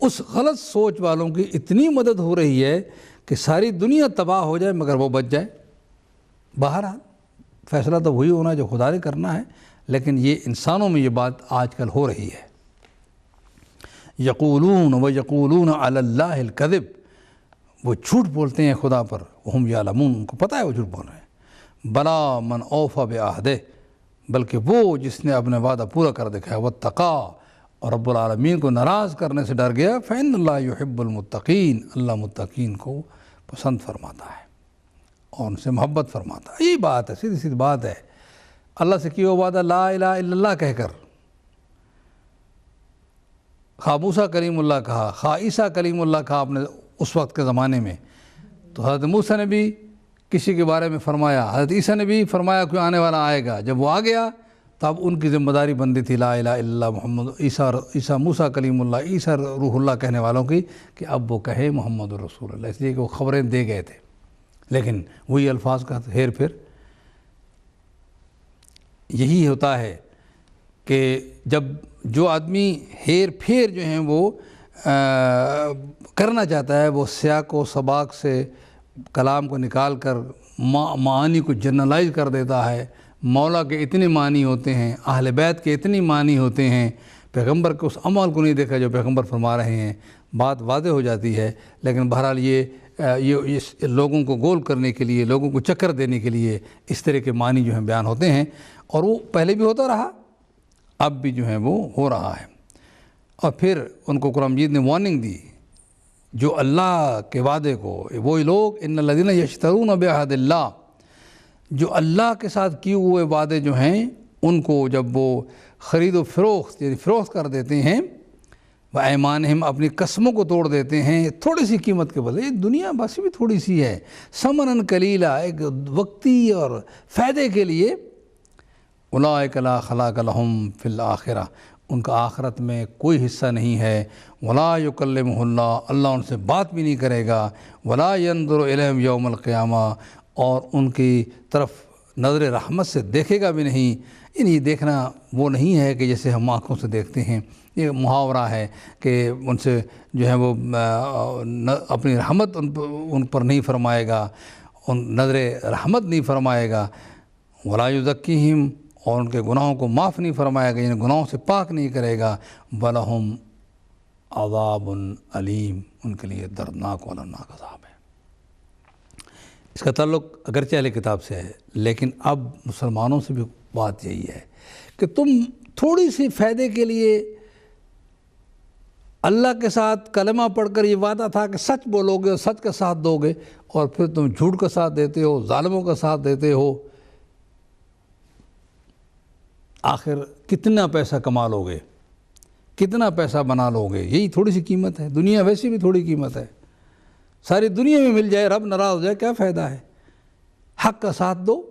اس غلط سوچ والوں کی اتنی مدد ہو رہی ہے کہ ساری دنیا تباہ ہو جائے مگر وہ بچ جائے۔ بہرحال فیصلہ تو وہی ہونا جو خدا نے کرنا ہے، لیکن یہ انسانوں میں یہ بات آج کل ہو رہی ہے۔ یقولون ویقولون علی اللہ الکذب، وہ جھوٹ بولتے ہیں خدا پر، وہم یعلمون، ان کو پتہ ہے وہ جھوٹ بول رہے ہیں۔ بلا من اوفی بعہدہ، بلکہ وہ جس نے اپنے وعدہ پورا کر دکھایا، واتقا، اور رب العالمین کو ناراض کرنے سے ڈر گیا، فإن اللہ یحب المتقین، اللہ متقین کو پسند فرماتا ہے اور ان سے محبت فرماتا ہے۔ یہی بات ہے، سیدھی سیدھی بات ہے۔ اللہ سے کیا وعدہ لا الہ الا اللہ کہہ کر، خواہ موسیٰ کلیم اللہ کہا، خواہ عیسیٰ کلیم اللہ کہا آپ نے اس وقت کے زمانے میں، تو حضرت موسیٰ نے بھی کسی کے بارے میں فرمایا، حضرت عیسیٰ نے بھی فرمایا کوئی آنے والا آئے گا، جب وہ آ گیا تب ان کی ذمہ داری بنتی تھی لا الہ الا اللہ محمد عیسیٰ موسیٰ کلیم اللہ، عیسیٰ روح اللہ کہنے والوں کی، کہ اب وہ کہے محمد رسول اللہ، اس لیے کہ وہ خبریں دے گئے تھے، لیکن وہی الفاظ کا ہیر پھر۔ یہی ہوتا ہے کہ جب جو آدمی ہیر پھیر جو ہیں وہ کرنا چاہتا ہے، وہ سیاق و سباق سے کلام کو نکال کر معانی کو جنرلائز کر دیتا ہے، مولا کے اتنے معنی ہوتے ہیں، اہل بیت کے اتنے معنی ہوتے ہیں، پیغمبر کے اس عمل کو نہیں دیکھا جو پیغمبر فرما رہے ہیں، بات واضح ہو جاتی ہے۔ لیکن بہرحال یہ لوگوں کو گول کرنے کے لیے، لوگوں کو چکر دینے کے لیے اس طرح کے معنی جو ہیں بیان ہوتے ہیں، اور وہ پہلے بھی ہوتا رہا، اب بھی جو ہے وہ ہو رہا ہے۔ اور پھر ان کو قرآن مجید نے وارننگ دی، جو اللہ کے وعدے کو، وہی لوگ ان الذین یشترون بعہد اللہ، جو اللہ کے ساتھ کیے ہوئے وعدے جو ہیں ان کو جب وہ خرید و فروخت یعنی فروخت کر دیتے ہیں، وَأَيْمَانِهِمْ اپنی قسموں کو توڑ دیتے ہیں تھوڑی سی قیمت کے بدلے، یہ دنیا بس بھی تھوڑی سی ہے، ثمناً قلیلا، ایک وقتی اور فائدے کے لیے، اولئک لا خلاق لہم فی الآخرہ، ان کا آخرت میں کوئی حصہ نہیں ہے، ولا یکلمہ اللہ، اللہ ان سے بات بھی نہیں کرے گا، ولا ینظر الیہم یوم القیامہ، اور ان کی طرف نظر رحمت سے دیکھے گا بھی نہیں۔ یعنی یہ دیکھنا وہ نہیں ہے کہ جیسے ہم آنکھوں سے دیکھتے ہیں، یہ محاورہ ہے کہ ان سے جو ہے وہ اپنی رحمت ان پر نہیں فرمائے گا، ان نظر رحمت نہیں فرمائے گا، ولا یزکیہم، اور ان کے گناہوں کو معاف نہیں فرمائے گا، یعنی گناہوں سے پاک نہیں کرے گا، وَلَهُمْ عَذَابٌ علیم، ان کے لیے دردناک و المناک عذاب ہے۔ اس کا تعلق اگرچہ اہل کتاب سے ہے، لیکن اب مسلمانوں سے بھی بات یہی ہے کہ تم تھوڑی سی فائدے کے لیے اللہ کے ساتھ کلمہ پڑھ کر یہ وعدہ تھا کہ سچ بولو گے اور سچ کا ساتھ دو گے، اور پھر تم جھوٹ کا ساتھ دیتے ہو، ظالموں کا ساتھ دیتے ہو، آخر کتنا پیسہ کما لو گے، کتنا پیسہ بنا لو گے؟ یہی تھوڑی سی قیمت ہے، دنیا ویسی بھی تھوڑی قیمت ہے، ساری دنیا میں مل جائے، رب ناراض ہو جائے، کیا فائدہ ہے؟ حق کا ساتھ دو،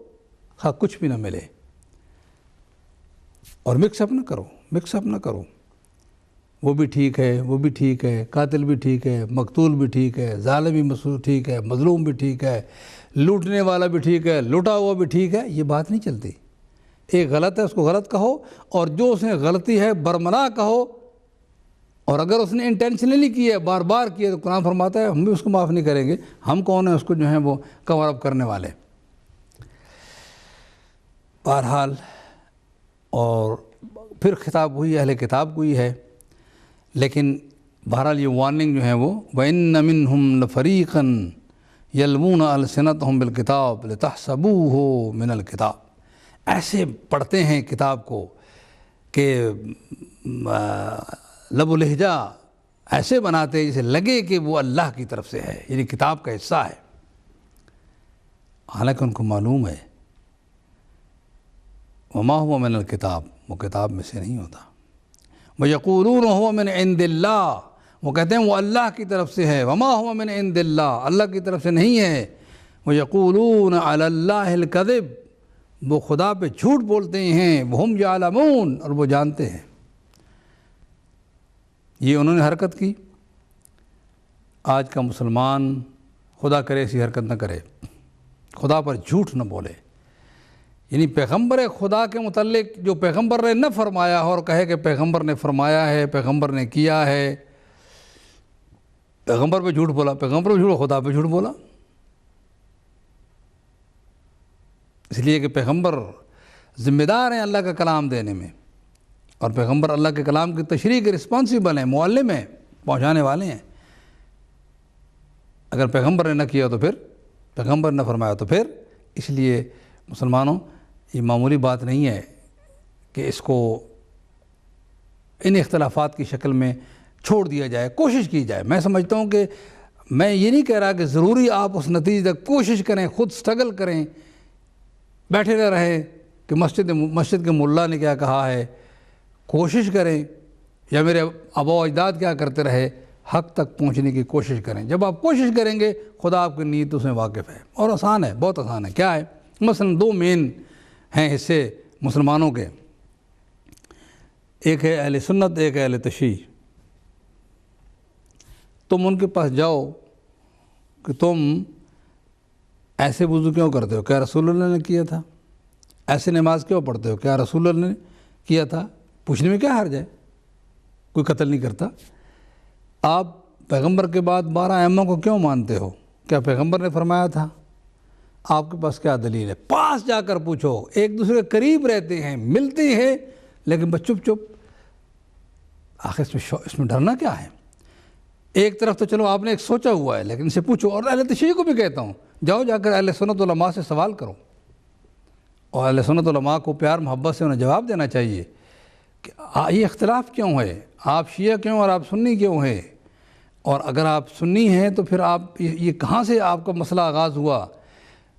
حق کچھ بھی نہ ملے، اور مکس اپ نہ کرو، مکس اپ نہ کرو، وہ بھی ٹھیک ہے، وہ بھی ٹھیک ہے، قاتل بھی ٹھیک ہے، مقتول بھی ٹھیک ہے، ظالم بھی ٹھیک ہے، مظلوم بھی ٹھیک ہے، لوٹنے والا بھی ٹھیک ہے، لوٹا ہوا بھی ٹھیک ہے، یہ بات نہیں چلتی۔ ایک غلط ہے اس کو غلط کہو، اور جو اس نے غلطی ہے برملا کہو، اور اگر اس نے انٹینشنلی کی ہے، بار بار کی ہے، تو قرآن فرماتا ہے ہم بھی اس کو معاف نہیں کریں گے، ہم کون ہیں اس کو جو ہیں وہ کور اپ کرنے والے۔ بہرحال، اور پھر خطاب ہوئی اہل کتاب کو ہی ہے، لیکن بہرحال یہ وارننگ جو ہے وہ وَإِنَّ مِنْهُمْ لَفَرِيقًا يَلْوُونَ أَلْسِنَتَهُمْ بِالْكِتَابِ لِتَحْسَبُوهُ مِنَ الْكِتَابِ، ایسے پڑھتے ہیں کتاب کو کہ لب و لہجہ ایسے بناتے ہیں جیسے لگے کہ وہ اللہ کی طرف سے ہے، یعنی کتاب کا حصہ ہے، حالانکہ ان کو معلوم ہے وما هو من الکتاب، وہ کتاب میں سے نہیں ہوتا۔ وَيَقُولُونَ هُوَ مِنْ عِنْدِ اللَّهِ، وہ کہتے ہیں وہ اللہ کی طرف سے ہے، وما هو من عند اللہ، اللہ کی طرف سے نہیں ہے۔ وَيَقُولُونَ عَلَى اللَّهِ الْكَذِبِ، وہ خدا پہ جھوٹ بولتے ہیں، وَهُمْ يَعْلَمُونَ، اور وہ جانتے ہیں۔ یہ انہوں نے حرکت کی، آج کا مسلمان خدا کرے ایسی حرکت نہ کرے، خدا پر جھوٹ نہ بولے، یعنی پیغمبر خدا کے متعلق جو پیغمبر نے نہ فرمایا ہو اور کہے کہ پیغمبر نے فرمایا ہے، پیغمبر نے کیا ہے، پیغمبر پہ جھوٹ بولا، پیغمبر پہ جھوٹ، خدا پہ جھوٹ بولا۔ اس لیے کہ پیغمبر ذمہ دار ہیں اللہ کا کلام دینے میں، اور پیغمبر اللہ کے کلام کی تشریح کے رسپانسیبل ہیں، معلم ہیں، پہنچانے والے ہیں۔ اگر پیغمبر نے نہ کیا تو پھر، پیغمبر نے فرمایا تو پھر، اس لیے مسلمانوں یہ معمولی بات نہیں ہے کہ اس کو ان اختلافات کی شکل میں چھوڑ دیا جائے، کوشش کی جائے۔ میں سمجھتا ہوں کہ میں یہ نہیں کہہ رہا کہ ضروری آپ اس نتیجے تک کوشش کریں، خود سٹرگل کریں، بیٹھے نہ رہیں کہ مسجد کے ملا نے کیا کہا ہے، کوشش کریں، یا میرے آبا و اجداد کیا کرتے رہے، حق تک پہنچنے کی کوشش کریں. جب آپ کوشش کریں گے خدا آپ کی نیتوں سے واقف ہے. اور آسان ہے, بہت آسان ہے. کیا ہے؟ مثلا 2 مین ہیں حصے مسلمانوں کے, ایک ہے اہل سنت, ایک ہے اہل تشیع. تم ان کے پاس جاؤ کہ تم ایسے وضو کیوں کرتے ہو, کیا رسول اللہ نے کیا تھا؟ ایسے نماز کیوں پڑھتے ہو, کیا رسول اللہ نے کیا تھا؟ پوچھنے میں کیا حرج ہے؟ کوئی قتل نہیں کرتا. آپ پیغمبر کے بعد 12 ائمہ کو کیوں مانتے ہو, کیا پیغمبر نے فرمایا تھا؟ آپ کے پاس کیا دلیل ہے؟ پاس جا کر پوچھو. ایک دوسرے کے قریب رہتے ہیں, ملتے ہیں, لیکن بس چپ چپ. آخر اس میں ڈرنا کیا ہے؟ ایک طرف تو چلو آپ نے ایک سوچا ہوا ہے, لیکن اسے پوچھو. اور اہل تشیع کو بھی کہتا ہوں, جاؤ جا کر اہل سنت علماء سے سوال کرو. اور اہل سنت علماء کو پیار محبت سے انہیں جواب دینا چاہیے کہ یہ اختلاف کیوں ہے, آپ شیعہ کیوں اور آپ سنی کیوں ہیں؟ اور اگر آپ سنی ہیں تو پھر آپ یہ کہاں سے آپ کا مسئلہ آغاز ہوا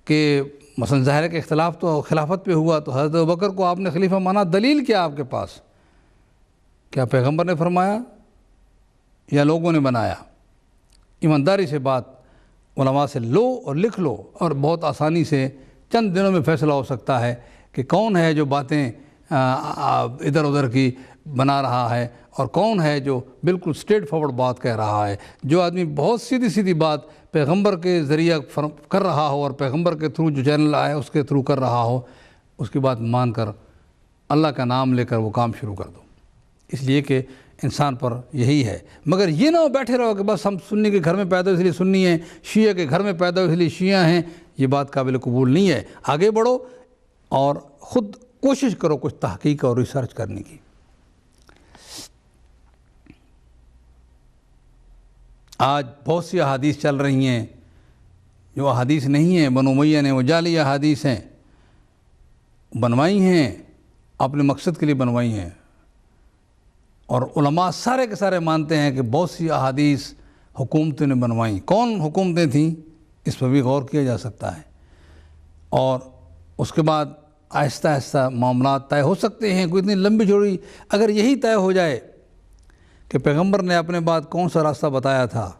کہ مثلا ظاہر ہے کہ اختلاف تو خلافت پہ ہوا, تو حضرت ابوبکر کو آپ نے خلیفہ مانا, دلیل کیا آپ کے پاس؟ کیا پیغمبر نے فرمایا یا لوگوں نے بنایا؟ ایمانداری سے بات علماء سے لو اور لکھ لو, اور بہت آسانی سے چند دنوں میں فیصلہ ہو سکتا ہے کہ کون ہے جو باتیں ادھر ادھر کی بنا رہا ہے اور کون ہے جو بالکل اسٹریٹ فارورڈ بات کہہ رہا ہے. جو آدمی بہت سیدھی سیدھی بات پیغمبر کے ذریعہ کر رہا ہو اور پیغمبر کے تھرو جو چینل آئے اس کے تھرو کر رہا ہو, اس کی بات مان کر اللہ کا نام لے کر وہ کام شروع کر دو. اس لیے کہ انسان پر یہی ہے. مگر یہ نہ ہو بیٹھے رہو کہ بس ہم سنی کے گھر میں پیدا ہو اس لیے سنی ہیں, شیعہ کے گھر میں پیدا ہو اس لیے شیعہ ہیں. یہ بات قابل قبول نہیں ہے. آگے بڑھو اور خود کوشش کرو کچھ تحقیق اور ریسرچ کرنے کی. آج بہت سی احادیث چل رہی ہیں جو احادیث نہیں ہیں, بنو امیہ نے وہ جعلی احادیث ہیں بنوائی ہیں, اپنے مقصد کے لیے بنوائی ہیں. اور علماء سارے کے سارے مانتے ہیں کہ بہت سی احادیث حکومتوں نے بنوائیں. کون حکومتیں تھیں اس پر بھی غور کیا جا سکتا ہے. اور اس کے بعد آہستہ آہستہ معاملات طے ہو سکتے ہیں. کوئی اتنی لمبی چوڑی اگر یہی طے ہو جائے کہ پیغمبر نے اپنے بعد کون سا راستہ بتایا تھا,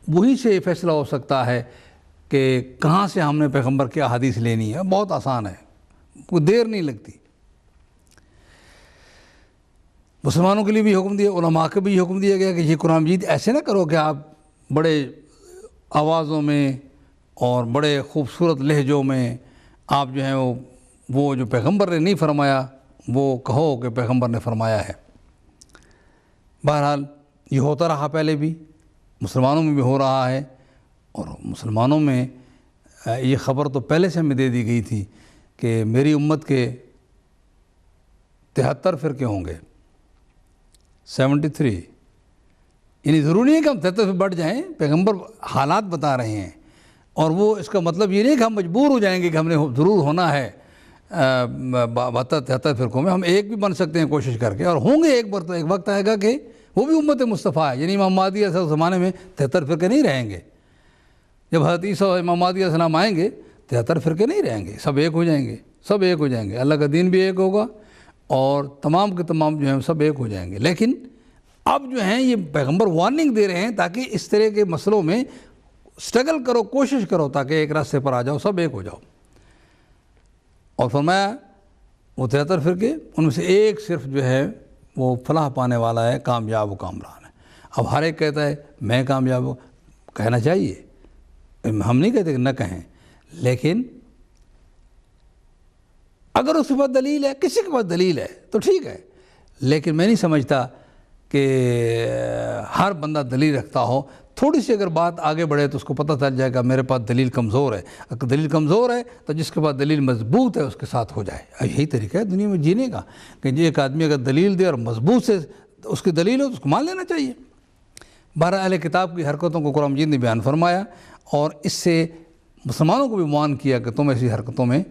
وہی سے یہ فیصلہ ہو سکتا ہے کہ کہاں سے ہم نے پیغمبر کی احادیث لینی ہے. بہت آسان ہے, کوئی دیر نہیں لگتی. مسلمانوں کے لیے بھی حکم دیا, علماء کو بھی حکم دیا گیا کہ یہ قرآن مجید ایسے نہ کرو کہ آپ بڑے آوازوں میں اور بڑے خوبصورت لہجوں میں آپ جو ہیں وہ جو پیغمبر نے نہیں فرمایا وہ کہو کہ پیغمبر نے فرمایا ہے. بہرحال یہ ہوتا رہا, پہلے بھی مسلمانوں میں بھی ہو رہا ہے. اور مسلمانوں میں یہ خبر تو پہلے سے ہمیں دے دی گئی تھی کہ میری امت کے 73 فرقے ہوں گے, 73. یعنی ضروری ہے کہ ہم 73 پہ بڑھ جائیں, پیغمبر حالات بتا رہے ہیں. اور وہ اس کا مطلب یہ نہیں کہ ہم مجبور ہو جائیں گے کہ ہم نے ضرور ہونا ہے 73 فرقوں میں. ہم ایک بھی بن سکتے ہیں کوشش کر کے, اور ہوں گے ایک بار. تو ایک وقت آئے گا کہ وہ بھی امت مصطفیٰ ہے, یعنی امام مہدی علیہ السلام زمانے میں 73 فرقے نہیں رہیں گے. جب حضرت عیسیٰ اور امام مہدی علیہ السلام آئیں گے 73 فرقے نہیں رہیں گے, سب ایک ہو جائیں گے. سب ایک ہو جائیں گے, اللہ کا دین بھی ایک ہوگا اور تمام کے تمام جو ہیں سب ایک ہو جائیں گے. لیکن اب جو ہیں یہ پیغمبر وارننگ دے رہے ہیں تاکہ اس طرح کے مسئلوں میں سٹرگل کرو, کوشش کرو تاکہ ایک راستے پر آ جاؤ, سب ایک ہو جاؤ. اور فرمایا وہ 73 فرقے, ان میں سے ایک صرف جو ہے وہ فلاح پانے والا ہے, کامیاب و کامران ہے. اب ہر ایک کہتا ہے میں کامیاب ہوں, کہنا چاہیے, ہم نہیں کہتے کہ نہ کہیں, لیکن اگر اس کے پاس دلیل ہے, کسی کے پاس دلیل ہے تو ٹھیک ہے. لیکن میں نہیں سمجھتا کہ ہر بندہ دلیل رکھتا ہو. تھوڑی سی اگر بات آگے بڑھے تو اس کو پتہ چل جائے گا میرے پاس دلیل کمزور ہے. اگر دلیل کمزور ہے تو جس کے پاس دلیل مضبوط ہے اس کے ساتھ ہو جائے. یہی طریقہ ہے دنیا میں جینے کا کہ ایک آدمی اگر دلیل دے اور مضبوط سے اس کی دلیل ہو تو اس کو مان لینا چاہیے. 12 اہل کتاب کی حرکتوں کو قرآن مجید نے بیان فرمایا اور اس سے مسلمانوں کو بھی معان کیا کہ تم ایسی حرکتوں میں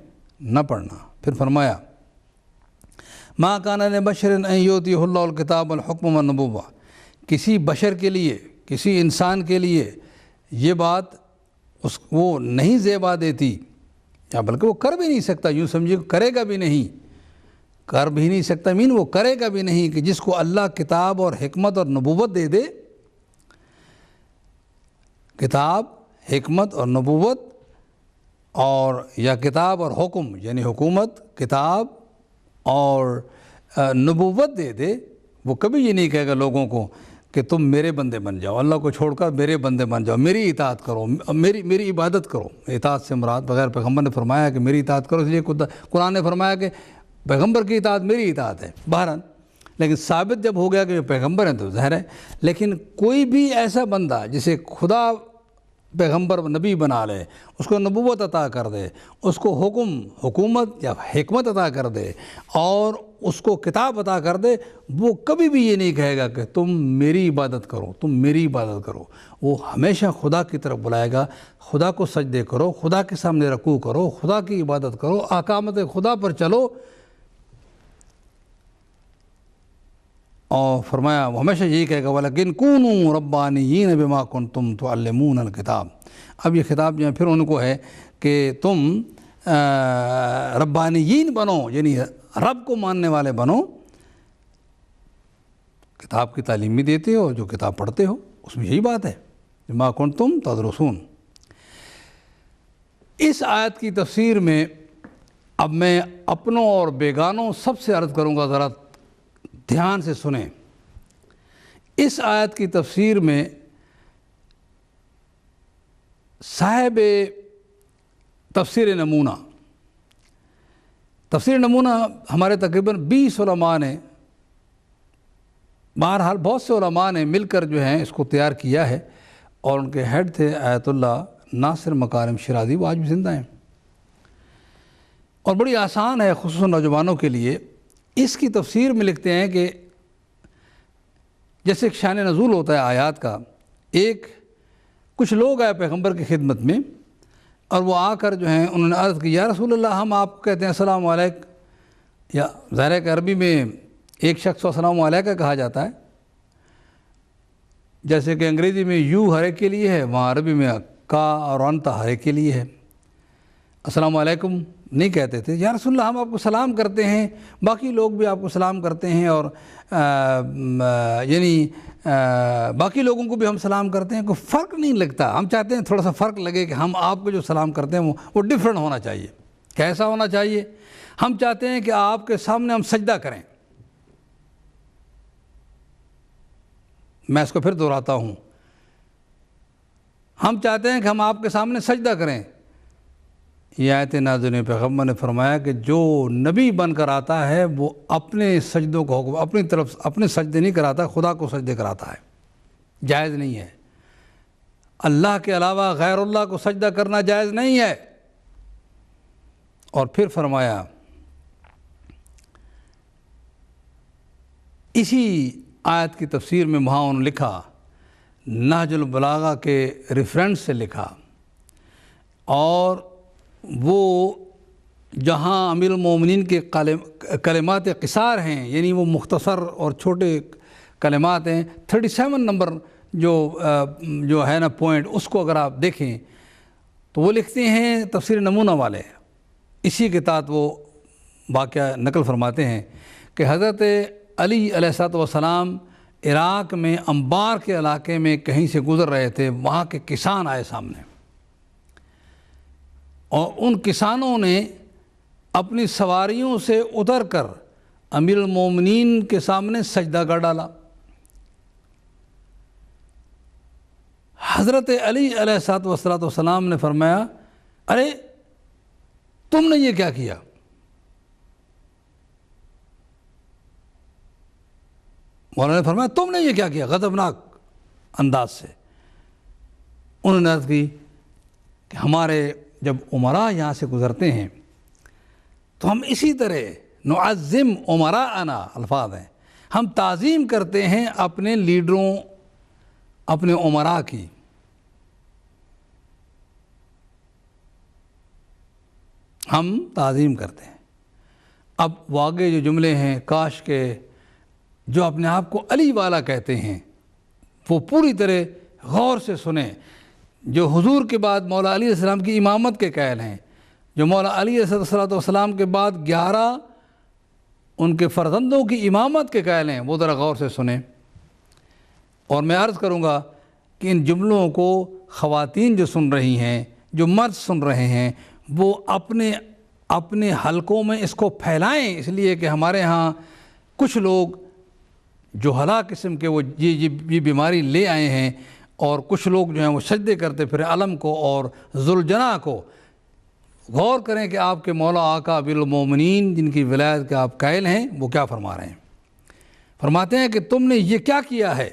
نہ پڑنا. پھر فرمایا ما کان لبشر ان یؤتیہ اللہ الکتاب والحکم والنبوہ, کسی بشر کے لیے, کسی انسان کے لیے یہ بات وہ نہیں زیبا دیتی, یا بلکہ وہ کر بھی نہیں سکتا. یوں سمجھے کرے گا بھی نہیں, کر بھی نہیں سکتا, وہ کرے گا بھی نہیں کہ جس کو اللہ کتاب اور حکمت اور نبوت دے دے کتاب، حکمت اور نبوت، اور یا کتاب اور حکم یعنی حکومت، کتاب اور نبوت دے دے، وہ کبھی یہ نہیں کہے گا لوگوں کو کہ تم میرے بندے بن جاؤ، اللہ کو چھوڑ کر میرے بندے بن جاؤ، میری اطاعت کرو، میری عبادت کرو۔ اطاعت سے مراد بغیر پیغمبر نے فرمایا کہ میری اطاعت کرو، اس لیے قرآن نے فرمایا کہ پیغمبر کی اطاعت میری اطاعت ہے بہرحال، لیکن ثابت جب ہو گیا کہ پیغمبر ہیں تو ظاہر ہے۔ لیکن کوئی بھی ایسا بندہ جسے خدا پیغمبر نبی بنا لے، اس کو نبوت عطا کر دے، اس کو حکومت یا حکمت عطا کر دے اور اس کو کتاب عطا کر دے، وہ کبھی بھی یہ نہیں کہے گا کہ تم میری عبادت کرو، تم میری عبادت کرو۔ وہ ہمیشہ خدا کی طرف بلائے گا، خدا کو سجدے کرو، خدا کے سامنے رکوع کرو، خدا کی عبادت کرو، احکامات خدا پر چلو۔ اور فرمایا وہ ہمیشہ یہی کہے گا وَلَكِنْ كُونُوا رَبَّانِيِّينَ بِمَا كُنْتُمْ تُعَلِّمُونَ الْكِتَابَ۔ اب یہ خطاب جو ہے پھر ان کو ہے کہ تم ربانیین بنو، یعنی رب کو ماننے والے بنو، کتاب کی تعلیم بھی دیتے ہو، جو کتاب پڑھتے ہو اس میں یہی بات ہے، بِمَا كُنْتُمْ تَدْرُسُونَ۔ اس آیت کی تفسیر میں اب میں اپنوں اور بیگانوں سب سے عرض کروں گا، ذرا دھیان سے سنیں۔ اس آیت کی تفسیر میں صاحب تفسیر نمونہ ہمارے تقریباً 20 علماء نے، بہرحال بہت سے علماء نے مل کر جو ہیں اس کو تیار کیا ہے، اور ان کے ہیڈ تھے آیت اللہ ناصر مکارم شیرازی، وہ آج بھی زندہ ہیں، اور بڑی آسان ہے خصوصاً نوجوانوں کے لیے۔ اس کی تفسیر میں لکھتے ہیں کہ جیسے شان نزول ہوتا ہے آیات کا، کچھ لوگ آئے پیغمبر کی خدمت میں اور وہ آ کر جو ہیں انہوں نے عرض کی یا رسول اللہ، ہم آپ کو کہتے ہیں السلام علیکم، یا ظاہر ہے کہ عربی میں ایک شخص کو السلام علیکم کہا جاتا ہے، جیسے کہ انگریزی میں یو ہر ایک کے لیے ہے، وہاں عربی میں کا اور انتا ہر ایک کے لیے ہے۔ السلام علیکم نہیں کہتے تھے، یا رسول اللہ ہم آپ کو سلام کرتے ہیں، باقی لوگ بھی آپ کو سلام کرتے ہیں، اور یعنی باقی لوگوں کو بھی ہم سلام کرتے ہیں، کوئی فرق نہیں لگتا، ہم چاہتے ہیں تھوڑا سا فرق لگے کہ ہم آپ کو جو سلام کرتے ہیں وہ ڈیفرنٹ ہونا چاہیے۔ کیسا ہونا چاہیے؟ ہم چاہتے ہیں کہ آپ کے سامنے ہم سجدہ کریں۔ میں اس کو پھر دہراتا ہوں، ہم چاہتے ہیں کہ ہم آپ کے سامنے سجدہ کریں۔ یہ آیت نازل میں پیغمبر نے فرمایا کہ جو نبی بن کر آتا ہے وہ اپنے سجدوں کو حکم اپنی طرف اپنے سجدے نہیں کراتا، خدا کو سجدے کراتا ہے، جائز نہیں ہے۔ اللہ کے علاوہ غیر اللہ کو سجدہ کرنا جائز نہیں ہے۔ اور پھر فرمایا اسی آیت کی تفسیر میں وہاں انہوں نے لکھا، نہج البلاغہ کے ریفرنس سے لکھا، اور وہ جہاں امیر المومنین کے کلمات قصار ہیں، یعنی وہ مختصر اور چھوٹے کلمات ہیں، 37 نمبر جو ہے نا پوائنٹ، اس کو اگر آپ دیکھیں تو وہ لکھتے ہیں تفسیر نمونہ والے، اسی کے تحت وہ واقعہ نقل فرماتے ہیں کہ حضرت علی علیہ السلام عراق میں انبار کے علاقے میں کہیں سے گزر رہے تھے، وہاں کے کسان آئے سامنے، اور ان کسانوں نے اپنی سواریوں سے اتر کر امیر المومنین کے سامنے سجدہ کر ڈالا۔ حضرت علی علیہ السلام نے فرمایا، ارے تم نے یہ کیا کیا؟ مولانا نے فرمایا تم نے یہ کیا کیا، غضبناک انداز سے۔ انہوں نے عرض کی کہ ہمارے جب عمراء یہاں سے گزرتے ہیں تو ہم اسی طرح نعظم عمراءنا، الفاظ ہیں، ہم تعظیم کرتے ہیں اپنے لیڈروں، اپنے عمراء کی۔ ہم تعظیم کرتے ہیں۔ اب وہ آگے جو جملے ہیں، کاش کے جو اپنے آپ کو علی والا کہتے ہیں وہ پوری طرح غور سے سنیں، جو حضور کے بعد مولا علی علیہ السلام کی امامت کے قائل ہیں، جو مولا علی علیہ السلام کے بعد 11 ان کے فرزندوں کی امامت کے قائل ہیں، وہ ذرا غور سے سنیں۔ اور میں عرض کروں گا کہ ان جملوں کو خواتین جو سن رہی ہیں، جو مرد سن رہے ہیں، وہ اپنے حلقوں میں اس کو پھیلائیں، اس لیے کہ ہمارے ہاں کچھ لوگ جو ہلاک قسم کے وہ یہ بیماری لے آئے ہیں، اور کچھ لوگ جو ہیں وہ سجدے کرتے پھر علم کو اور ذوالجناح کو۔ غور کریں کہ آپ کے مولا آقا امیر المومنین جن کی ولایت کے آپ قائل ہیں وہ کیا فرما رہے ہیں۔ فرماتے ہیں کہ تم نے یہ کیا کیا ہے؟